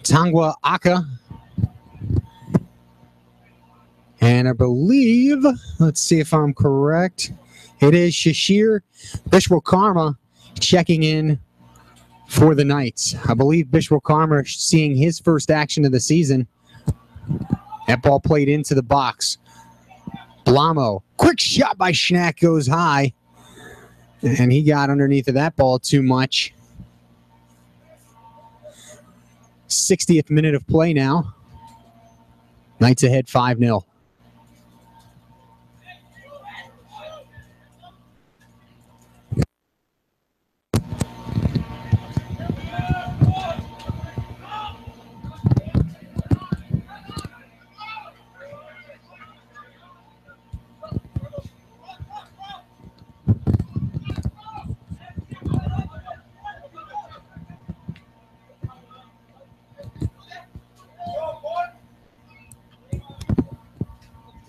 Tangwa Aka. And I believe, let's see if I'm correct, it is Shashir Bishwakarma checking in for the Knights. I believe Bishwakarma seeing his first action of the season. That ball played into the box. Blamo, quick shot by Schnack, goes high. And he got underneath of that ball too much. 60th minute of play now. Knights ahead 5-0.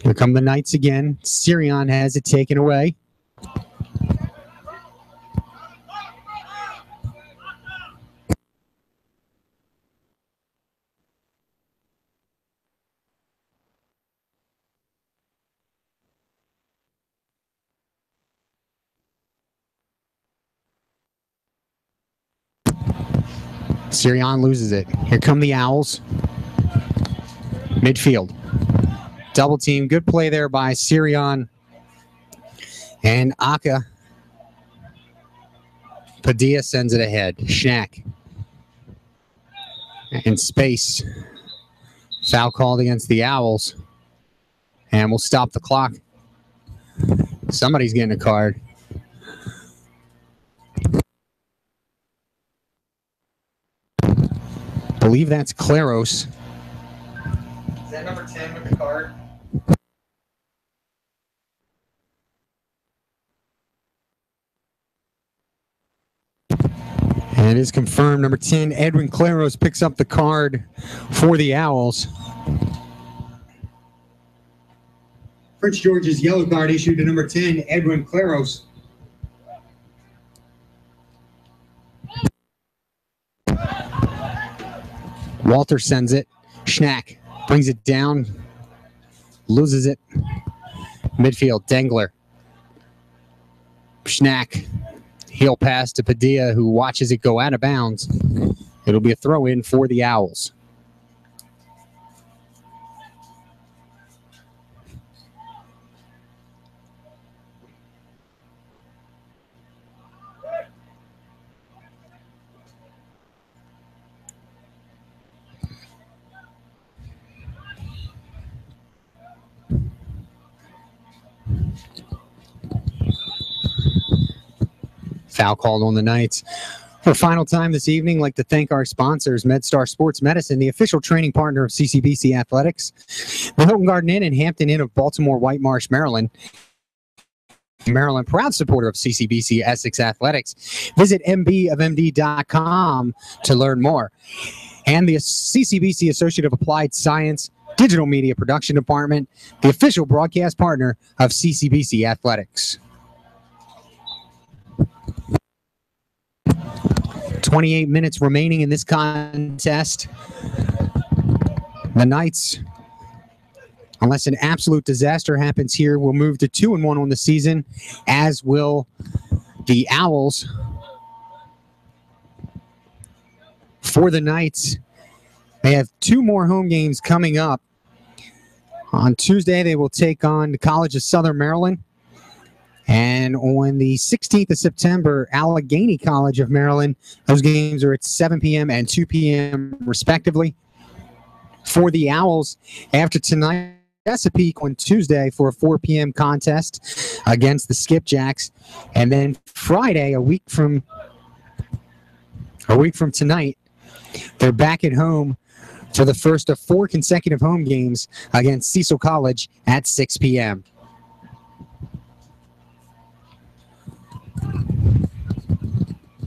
Here come the Knights again. Sirion has it taken away. Sirion loses it. Here come the Owls. Midfield. Double team. Good play there by Sirion and Aka. Padilla sends it ahead. Schnack. In space. Foul called against the Owls. And we'll stop the clock. Somebody's getting a card. I believe that's Claros. Is that number 10 with the card? And it is confirmed. Number 10, Edwin Claros picks up the card for the Owls. Prince George's yellow card issued to number 10, Edwin Claros. Walter sends it. Schnack brings it down. Loses it. Midfield, Dengler. Schnack. Heel pass to Padilla, who watches it go out of bounds. It'll be a throw in for the Owls. Foul called on the Knights. For final time this evening, I'd like to thank our sponsors, MedStar Sports Medicine, the official training partner of CCBC Athletics, the Hilton Garden Inn and Hampton Inn of Baltimore, White Marsh, Maryland. Maryland, proud supporter of CCBC Essex Athletics. Visit mbofmd.com to learn more. And the CCBC Associate of Applied Science Digital Media Production Department, the official broadcast partner of CCBC Athletics. 28 minutes remaining in this contest. The Knights Unless an absolute disaster happens here, we'll move to 2-1 on the season, as will the Owls. For the Knights, they have 2 more home games coming up. On Tuesday, they will take on the College of Southern Maryland. And on the 16th of September, Allegheny College of Maryland. Those games are at 7 p.m. and 2 p.m. respectively. For the Owls, after tonight, Chesapeake on Tuesday for a 4 p.m. contest against the Skipjacks. And then Friday, a week from tonight, they're back at home for the first of 4 consecutive home games against Cecil College at 6 p.m.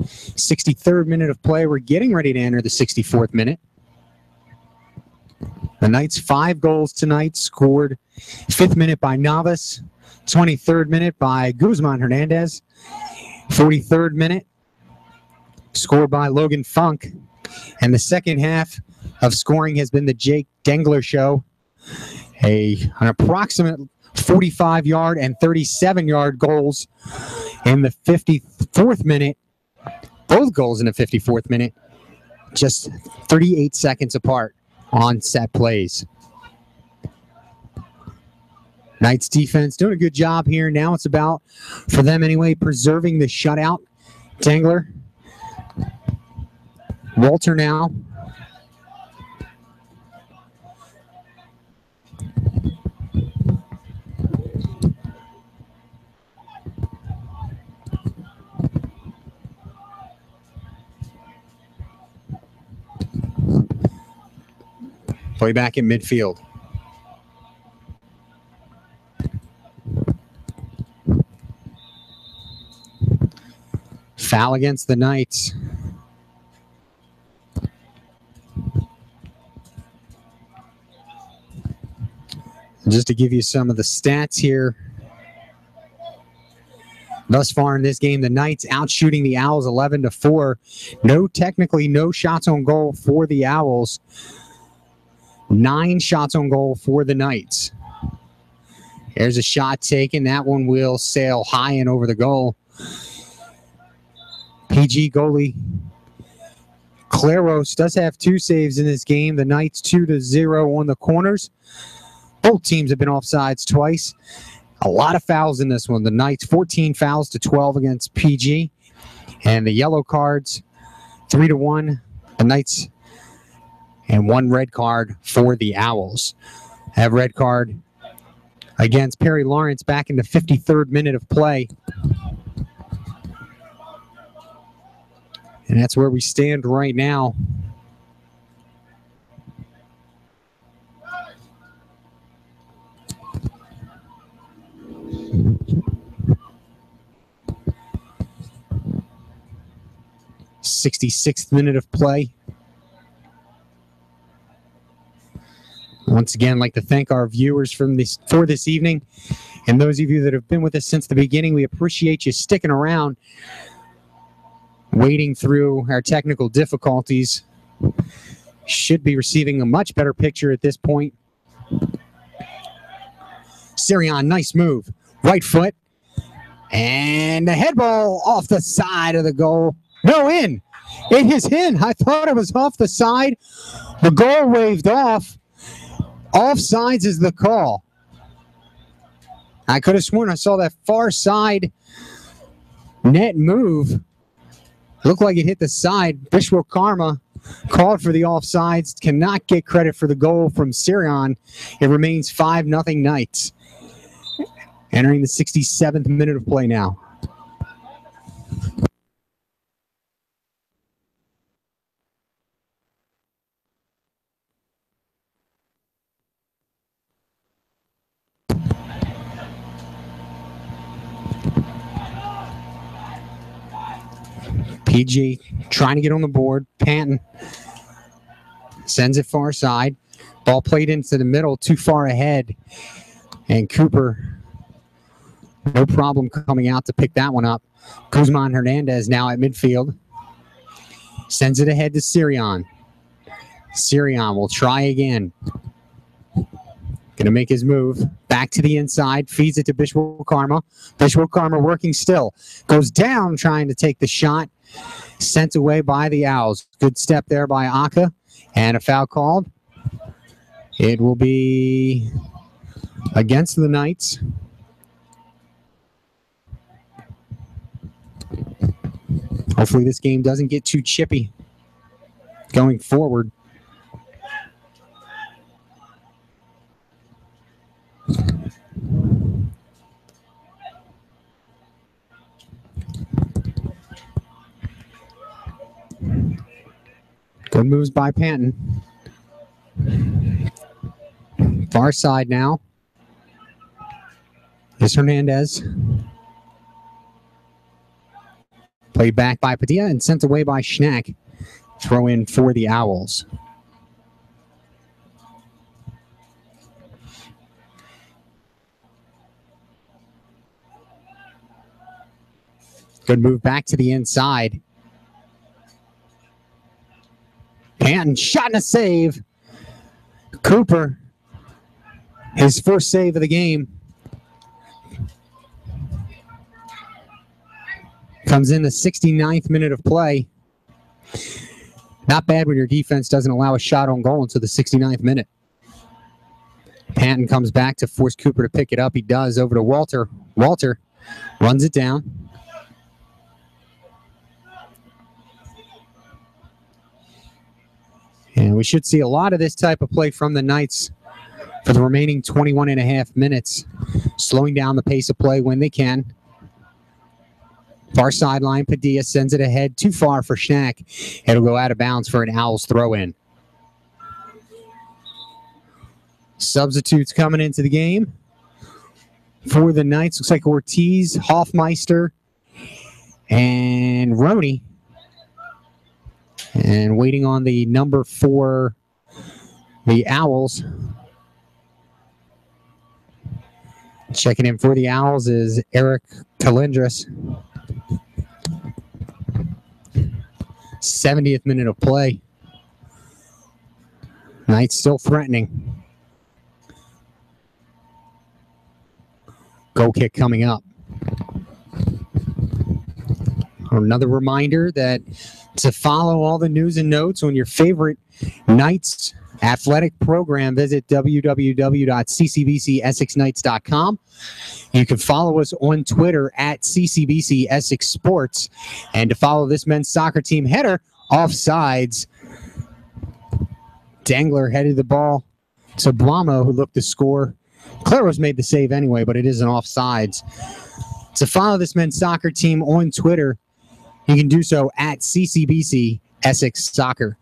'63rd minute of play. We're getting ready to enter the 64th minute. The Knights 5 goals tonight, scored 5th minute by Navas, 23rd minute by Guzman Hernandez, 43rd minute scored by Logan Funk, and the second half of scoring has been the Jake Dengler show, an approximate 45-yard and 37-yard goals in the 54th minute, both goals in the 54th minute, just 38 seconds apart on set plays. Knights defense doing a good job here. Now it's about, for them anyway, preserving the shutout. Dengler. Walter now. Play back in midfield. Foul against the Knights. Just to give you some of the stats here. Thus far in this game, the Knights outshooting the Owls 11-4. Technically no shots on goal for the Owls. 9 shots on goal for the Knights. There's a shot taken. That one will sail high and over the goal. PG goalie Claros does have 2 saves in this game. The Knights 2-0 on the corners. Both teams have been offsides twice. A lot of fouls in this one. The Knights 14 fouls to 12 against PG. And the yellow cards 3-1. The Knights, and 1 red card for the Owls. Have red card against Perry Lawrence back in the 53rd minute of play. And that's where we stand right now. '66th minute of play. Once again, I'd like to thank our viewers for this evening. And those of you that have been with us since the beginning, we appreciate you sticking around, waiting through our technical difficulties. Should be receiving a much better picture at this point. Sirion, nice move. Right foot. And the head ball off the side of the goal. No, in. It is in. I thought it was off the side. The goal waved off. Offsides is the call. I could have sworn I saw that far side net move. Looked like it hit the side. Bishwell Karma called for the offsides. Cannot get credit for the goal from Sirion. It remains 5-0 Knights. Entering the 67th minute of play now. PG trying to get on the board. Panton sends it far side. Ball played into the middle, too far ahead. And Cooper, no problem coming out to pick that one up. Guzman Hernandez now at midfield. Sends it ahead to Sirion. Sirion will try again. Going to make his move. Back to the inside. Feeds it to Bishop Karma. Bishop Karma working still. Goes down trying to take the shot. Sent away by the Owls. Good step there by Aka. And a foul called. It will be against the Knights. Hopefully this game doesn't get too chippy going forward. Good moves by Panton. Far side now is Hernandez. Played back by Padilla and sent away by Schnack. Throw in for the Owls. Good move back to the inside. Panton shot and a save. Cooper, his first save of the game. Comes in the 69th minute of play. Not bad when your defense doesn't allow a shot on goal until the 69th minute. Panton comes back to force Cooper to pick it up. He does, over to Walter. Walter runs it down. And we should see a lot of this type of play from the Knights for the remaining 21 and a half minutes, slowing down the pace of play when they can. Far sideline, Padilla sends it ahead, too far for Schnack. It'll go out of bounds for an Owls throw-in. Substitutes coming into the game for the Knights. Looks like Ortiz, Hoffmeister, and Roney. And waiting on the number 4, the Owls. Checking in for the Owls is Eric Calendris. 70th minute of play. Knights still threatening. Goal kick coming up. Another reminder that to follow all the news and notes on your favorite Knights athletic program, visit www.ccbcessexknights.com. You can follow us on Twitter at CCBC Essex Sports. And to follow this men's soccer team header, offsides. Dangler headed the ball to Blamo, who looked to score. Claros made the save anyway, but it is an offsides. To follow this men's soccer team on Twitter, you can do so at CCBC Essex Soccer.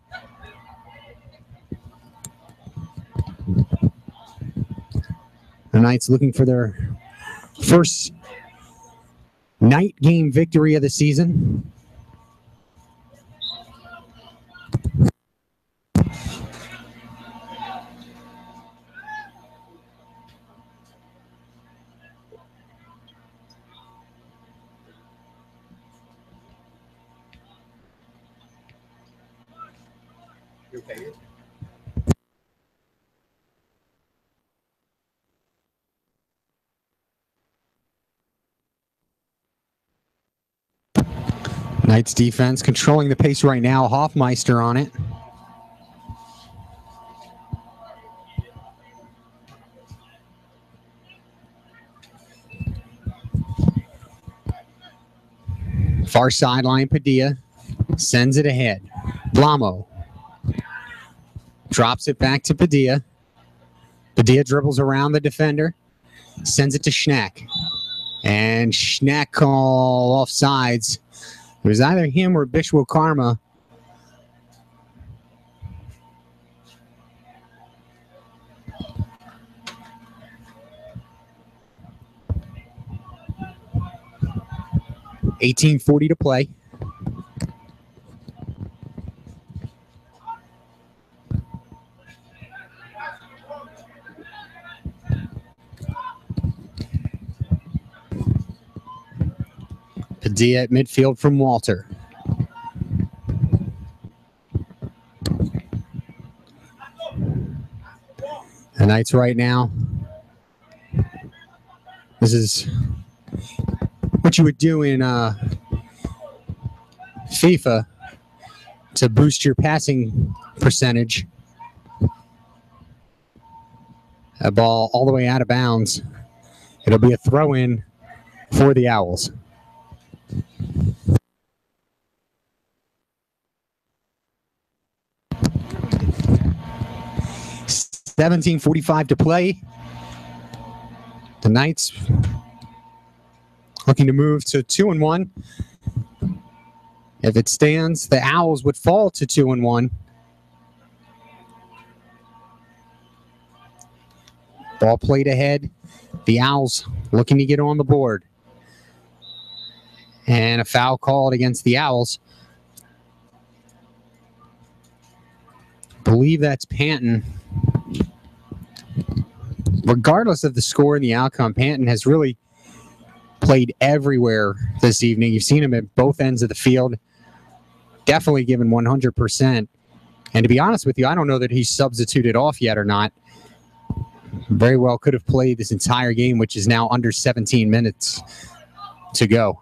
The Knights looking for their first night game victory of the season. Knights defense controlling the pace right now. Hoffmeister on it. Far sideline, Padilla sends it ahead. Blamo drops it back to Padilla. Padilla dribbles around the defender, sends it to Schnack. And Schnack call offsides. It was either him or Bishop Karma. $18:40 to play. Padilla at midfield from Walter. The Knights right now This is what you would do in FIFA to boost your passing percentage. A ball all the way out of bounds. It'll be a throw-in for the Owls. $17:45 to play. The Knights looking to move to 2-1. If it stands, the Owls would fall to 2-1. Ball played ahead. The Owls looking to get on the board. And a foul called against the Owls. I believe that's Panton. Regardless of the score and the outcome, Panton has really played everywhere this evening. You've seen him at both ends of the field. Definitely given 100%. And to be honest with you, I don't know that he's substituted off yet or not. Very well could have played this entire game, which is now under 17 minutes to go.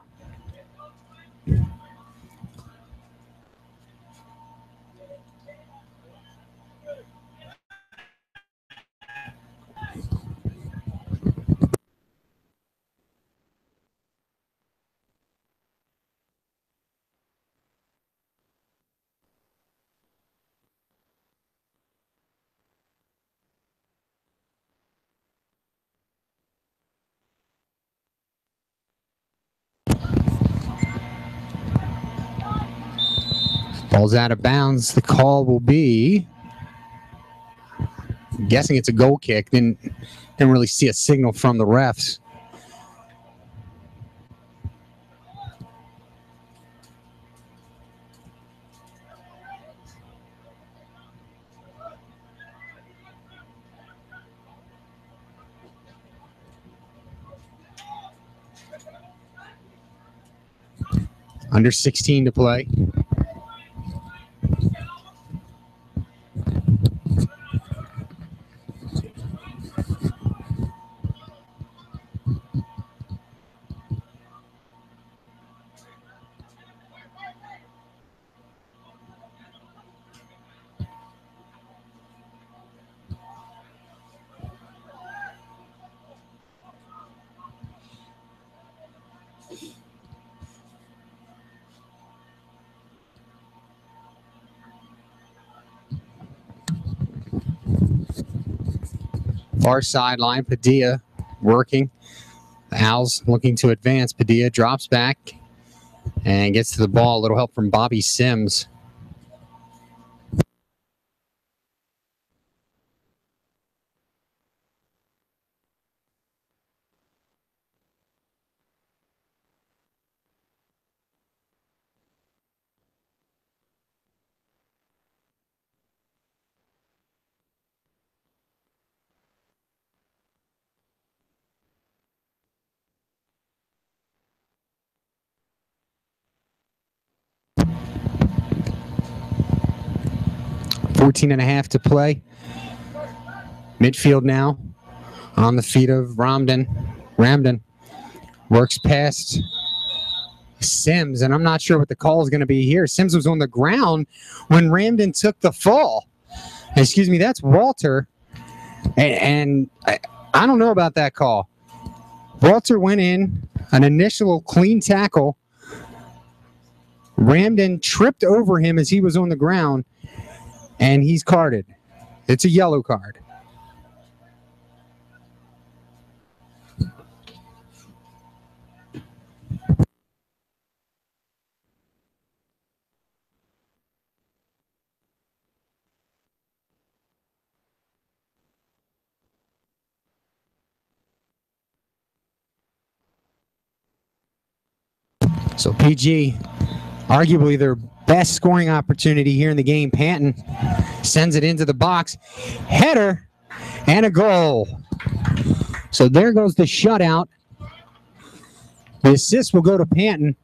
Ball's out of bounds. The call will be, I'm guessing it's a goal kick. Didn't really see a signal from the refs. Under 16 to play. Far sideline, Padilla working. The Owls looking to advance. Padilla drops back and gets to the ball. A little help from Bobby Sims. .14.5 to play. Midfield now on the feet of Ramden. Ramden works past Sims, and I'm not sure what the call is going to be here. Sims was on the ground when Ramden took the fall. Excuse me, that's Walter. And I don't know about that call. Walter went in, an initial clean tackle. Ramden tripped over him as he was on the ground, and he's carded. It's a yellow card. So PG, arguably their best scoring opportunity here in the game. Panton sends it into the box. Header and a goal. So there goes the shutout. The assist will go to Panton.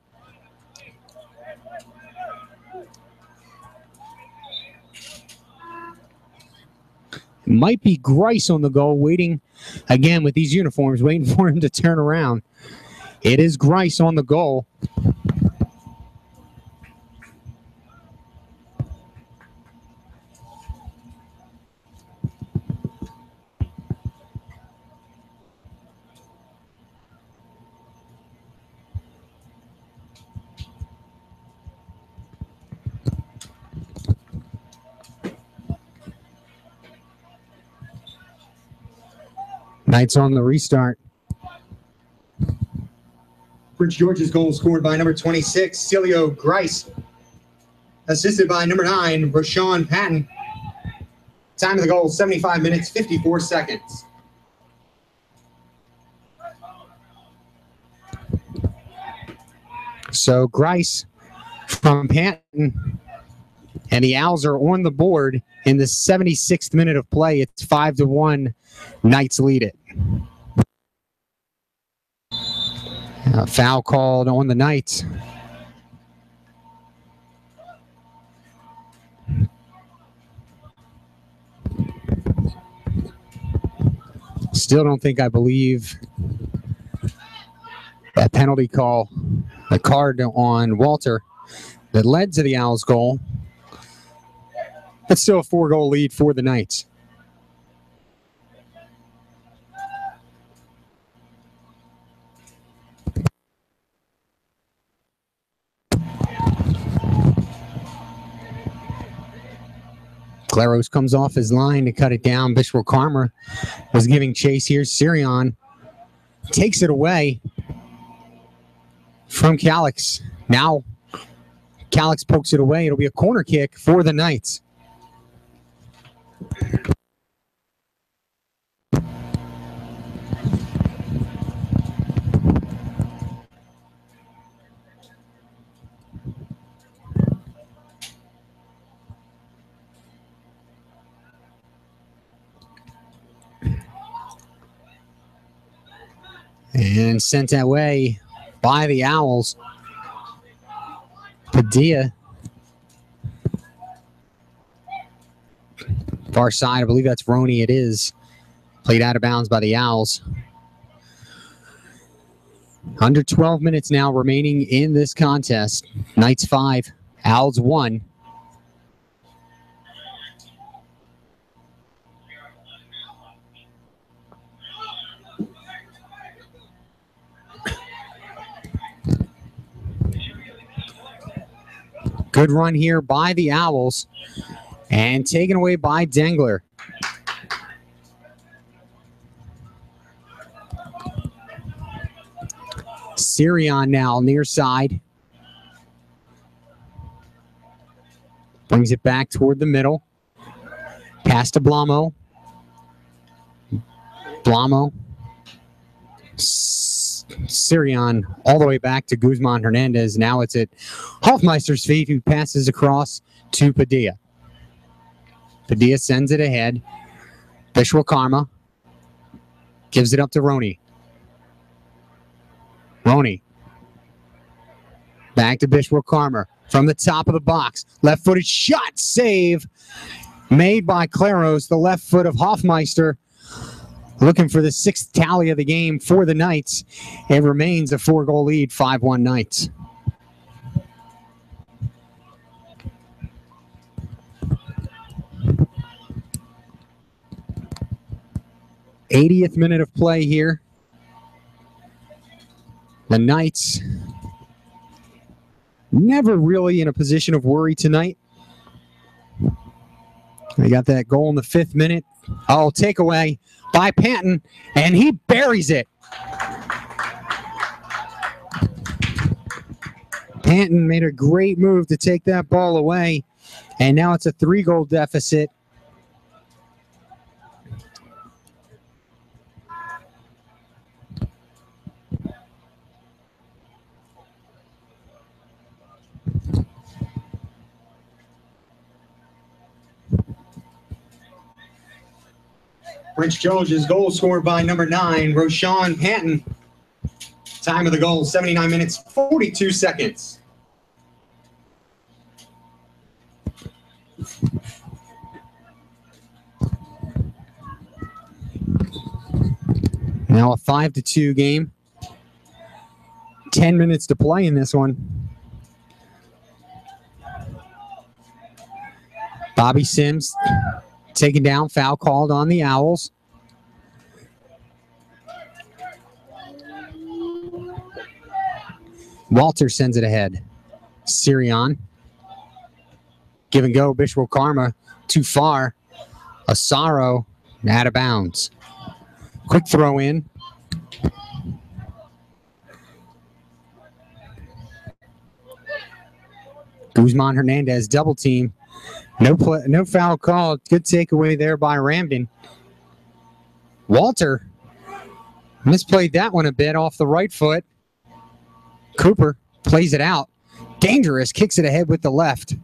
Might be Grice on the goal, waiting again with these uniforms, waiting for him to turn around. It is Grice on the goal. Knights on the restart. Prince George's goal scored by number 26, Celio Grice. Assisted by number 9, Rashawn Patton. Time of the goal, 75 minutes, 54 seconds. So Grice from Patton, and the Owls are on the board in the 76th minute of play. It's 5-1. Knights lead it. A foul called on the Knights. Still don't think I believe that penalty call, the card on Walter that led to the Owls' goal. That's still a 4-goal lead for the Knights. Claros comes off his line to cut it down. Bishop Karmer was giving chase here. Sirion takes it away from Calix. Now Calix pokes it away. It'll be a corner kick for the Knights. And sent that way by the Owls. Padilla. Far side, I believe that's Roney. It is. Played out of bounds by the Owls. Under 12 minutes now remaining in this contest. Knights 5, Owls 1. Good run here by the Owls and taken away by Dengler. Sirion now near side. Brings it back toward the middle. Pass to Blamo. Blamo. Sirion all the way back to Guzman Hernandez. Now it's at Hoffmeister's feet, who passes across to Padilla. Padilla sends it ahead. Bishop Karma gives it up to Roney. Roney. Back to Bishop Karma from the top of the box. Left-footed shot, save made by Claros. The left foot of Hoffmeister. Looking for the 6th tally of the game for the Knights. It remains a 4-goal lead, 5-1 Knights. '80th minute of play here. The Knights never really in a position of worry tonight. They got that goal in the 5th minute. Oh, takeaway by Patton, and he buries it. Patton made a great move to take that ball away, and now it's a 3-goal deficit. Prince George's goal scored by number 9, Rashawn Patton. Time of the goal, 79 minutes, 42 seconds. Now a 5-2 game. 10 minutes to play in this one. Bobby Sims taken down, foul called on the Owls. Walter sends it ahead. Sirion. Give and go, Bishop Karma too far. Asaro out of bounds. Quick throw in. Guzman Hernandez double team. No foul call. Good takeaway there by Ramden. Walter misplayed that one a bit off the right foot. Cooper plays it out. Dangerous. Kicks it ahead with the left.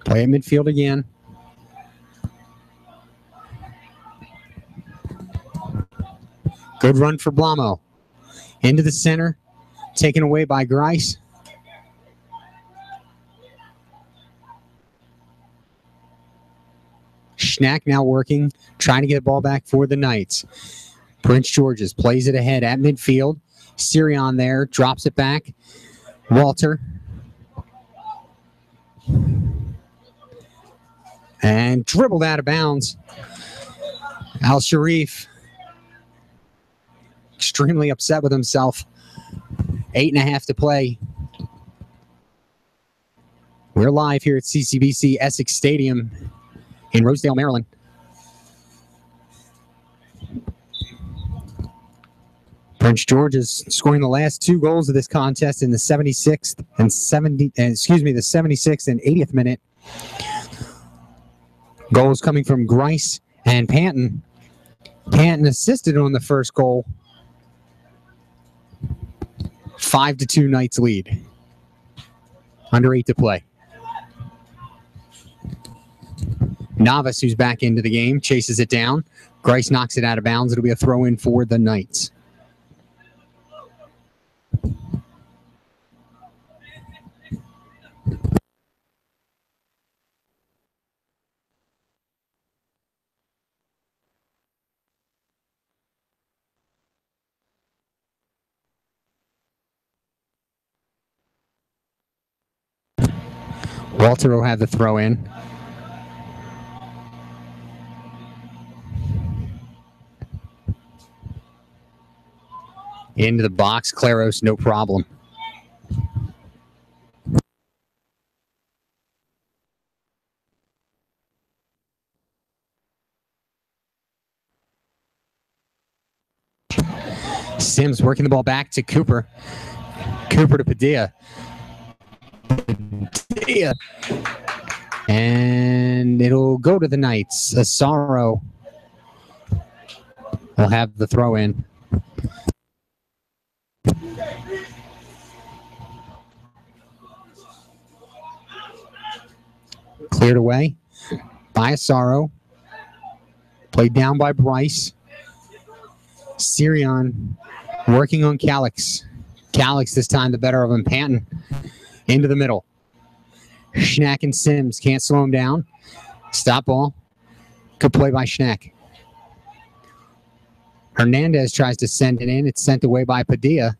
Play at midfield again. Good run for Blamo. Into the center. Taken away by Grice. Schnack now working. Trying to get the ball back for the Knights. Prince George's plays it ahead at midfield. Sirion there. Drops it back. Walter. And dribbled out of bounds. Al Sharif extremely upset with himself. 8.5 to play. We're live here at CCBC Essex Stadium in Rosedale, Maryland. Prince George is scoring the last 2 goals of this contest in the 76th and 80th minute. Goals coming from Grice and Panton. Panton assisted on the first goal. 5-2 Knights lead. Under 8 to play. Navas, who's back into the game, chases it down. Grice knocks it out of bounds. It'll be a throw-in for the Knights. Walter will have the throw in. Into the box, Claros, no problem. Sims working the ball back to Cooper. Cooper to Padilla. Padilla. And it'll go to the Knights. Asaro will have the throw in. Cleared away by Asaro. Played down by Bryce. Sirion working on Calix. Calix this time the better of him. Panton into the middle. Schnack and Sims can't slow him down. Stop ball. Good play by Schnack. Hernandez tries to send it in. It's sent away by Padilla.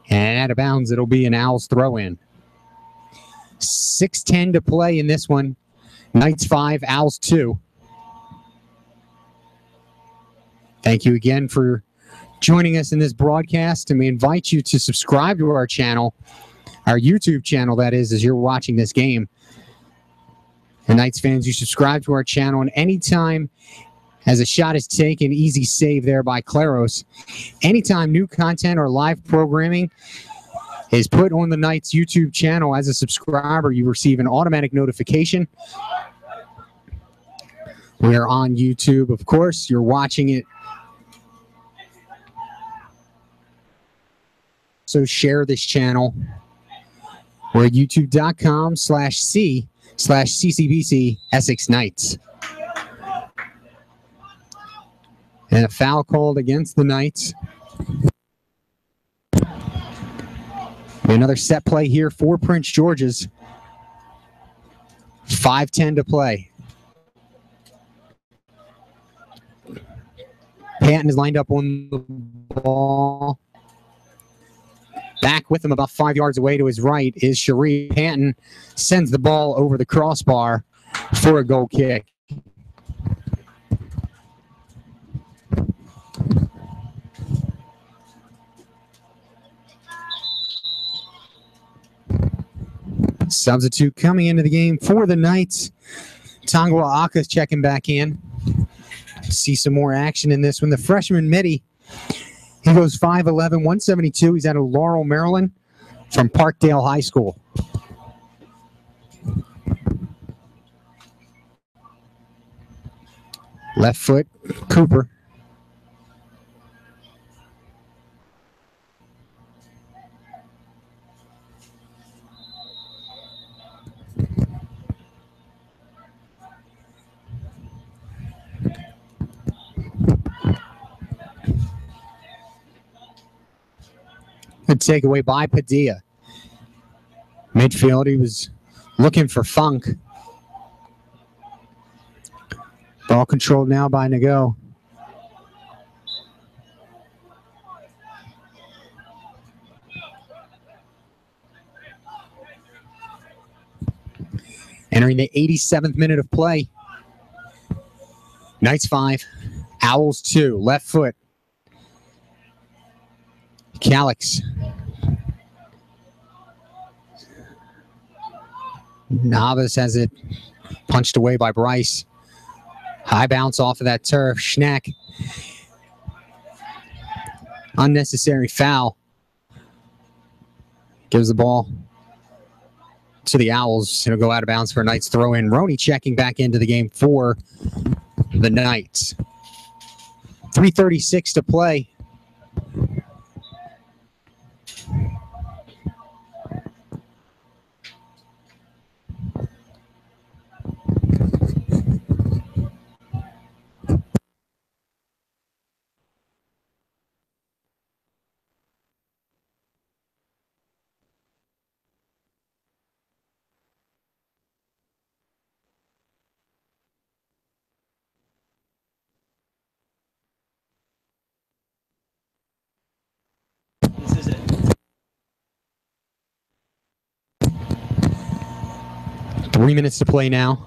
And out of bounds, it'll be an Owls throw in. 6:10 to play in this one. Knights 5, Owls 2. Thank you again for joining us in this broadcast, and we invite you to subscribe to our channel, our YouTube channel, that is, as you're watching this game. And Knights fans, you subscribe to our channel, and anytime as a shot is taken, easy save there by Claros. Anytime new content or live programming is put on the Knights YouTube channel as a subscriber, you receive an automatic notification. We are on YouTube, of course. You're watching it. So share this channel. We're at youtube.com/C/CCBC Essex Knights. And a foul called against the Knights. Another set play here for Prince George's. 5:10 to play. Patton is lined up on the ball. Back with him about 5 yards away to his right is Sharif. Patton sends the ball over the crossbar for a goal kick. Substitute coming into the game for the Knights. Tongwa Aka's checking back in. See some more action in this one. The freshman Mitty, he goes 5'11", 172. He's out of Laurel, Maryland, from Parkdale High School. Left foot, Cooper. Good takeaway by Padilla. Midfield, he was looking for Funk. Ball controlled now by Nago. Entering the 87th minute of play. Knights 5, Owls 2, left foot. Calix. Navas has it punched away by Bryce. High bounce off of that turf. Schneck. Unnecessary foul. Gives the ball to the Owls. It'll go out of bounds for a Knights throw in. Roney checking back into the game for the Knights. 3:36 to play. This is it. Three minutes to play now.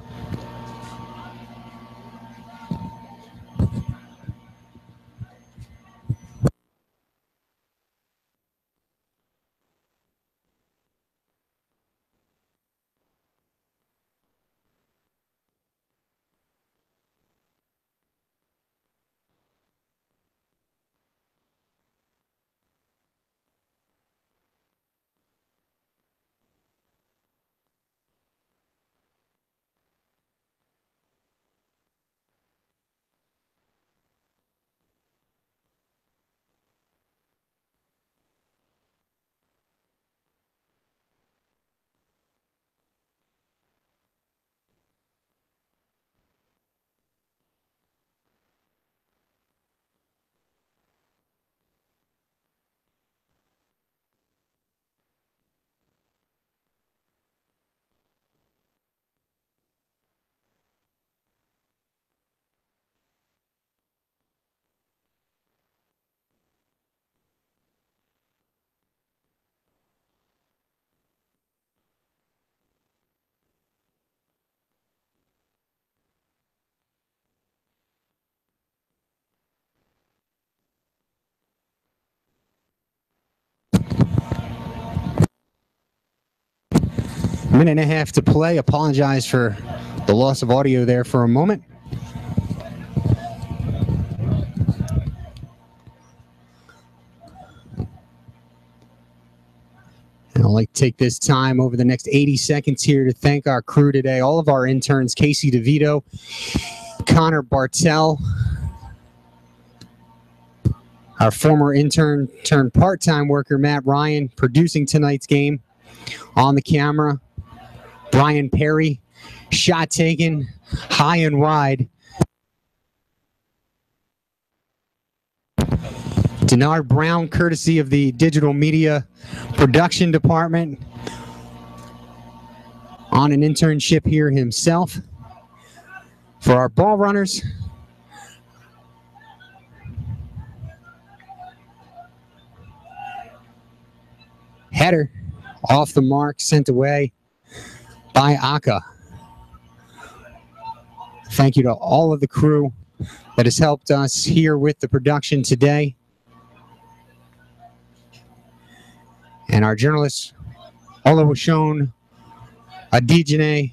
Minute and a half to play. Apologize for the loss of audio there for a moment. And I'd like to take this time over the next 80 seconds here to thank our crew today, all of our interns, Casey DeVito, Connor Bartell, our former intern turned part-time worker, Matt Ryan, producing tonight's game on the camera. Brian Perry, shot taken high and wide. Denard Brown, courtesy of the digital media production department, on an internship here himself. For our ball runners, header off the mark, sent away by Aka. Thank you to all of the crew that has helped us here with the production today. And our journalist, Ola was shown Adijane.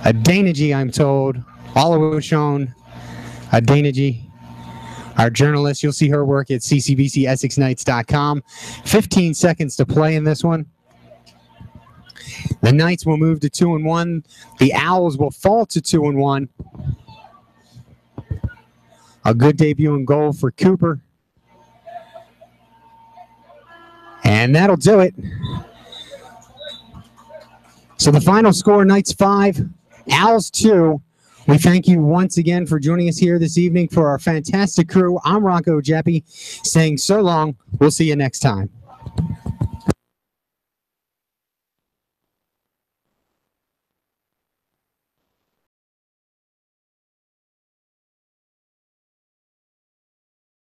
Adanaji, I'm told. Ola was shown Adanaji. Our journalist, you'll see her work at ccbcessexknights.com. 15 seconds to play in this one. The Knights will move to 2-1. The Owls will fall to 2-1. A good debut and goal for Cooper. And that'll do it. So the final score, Knights 5, Owls 2. We thank you once again for joining us here this evening. For our fantastic crew, I'm Rocco Jeppy saying so long. We'll see you next time.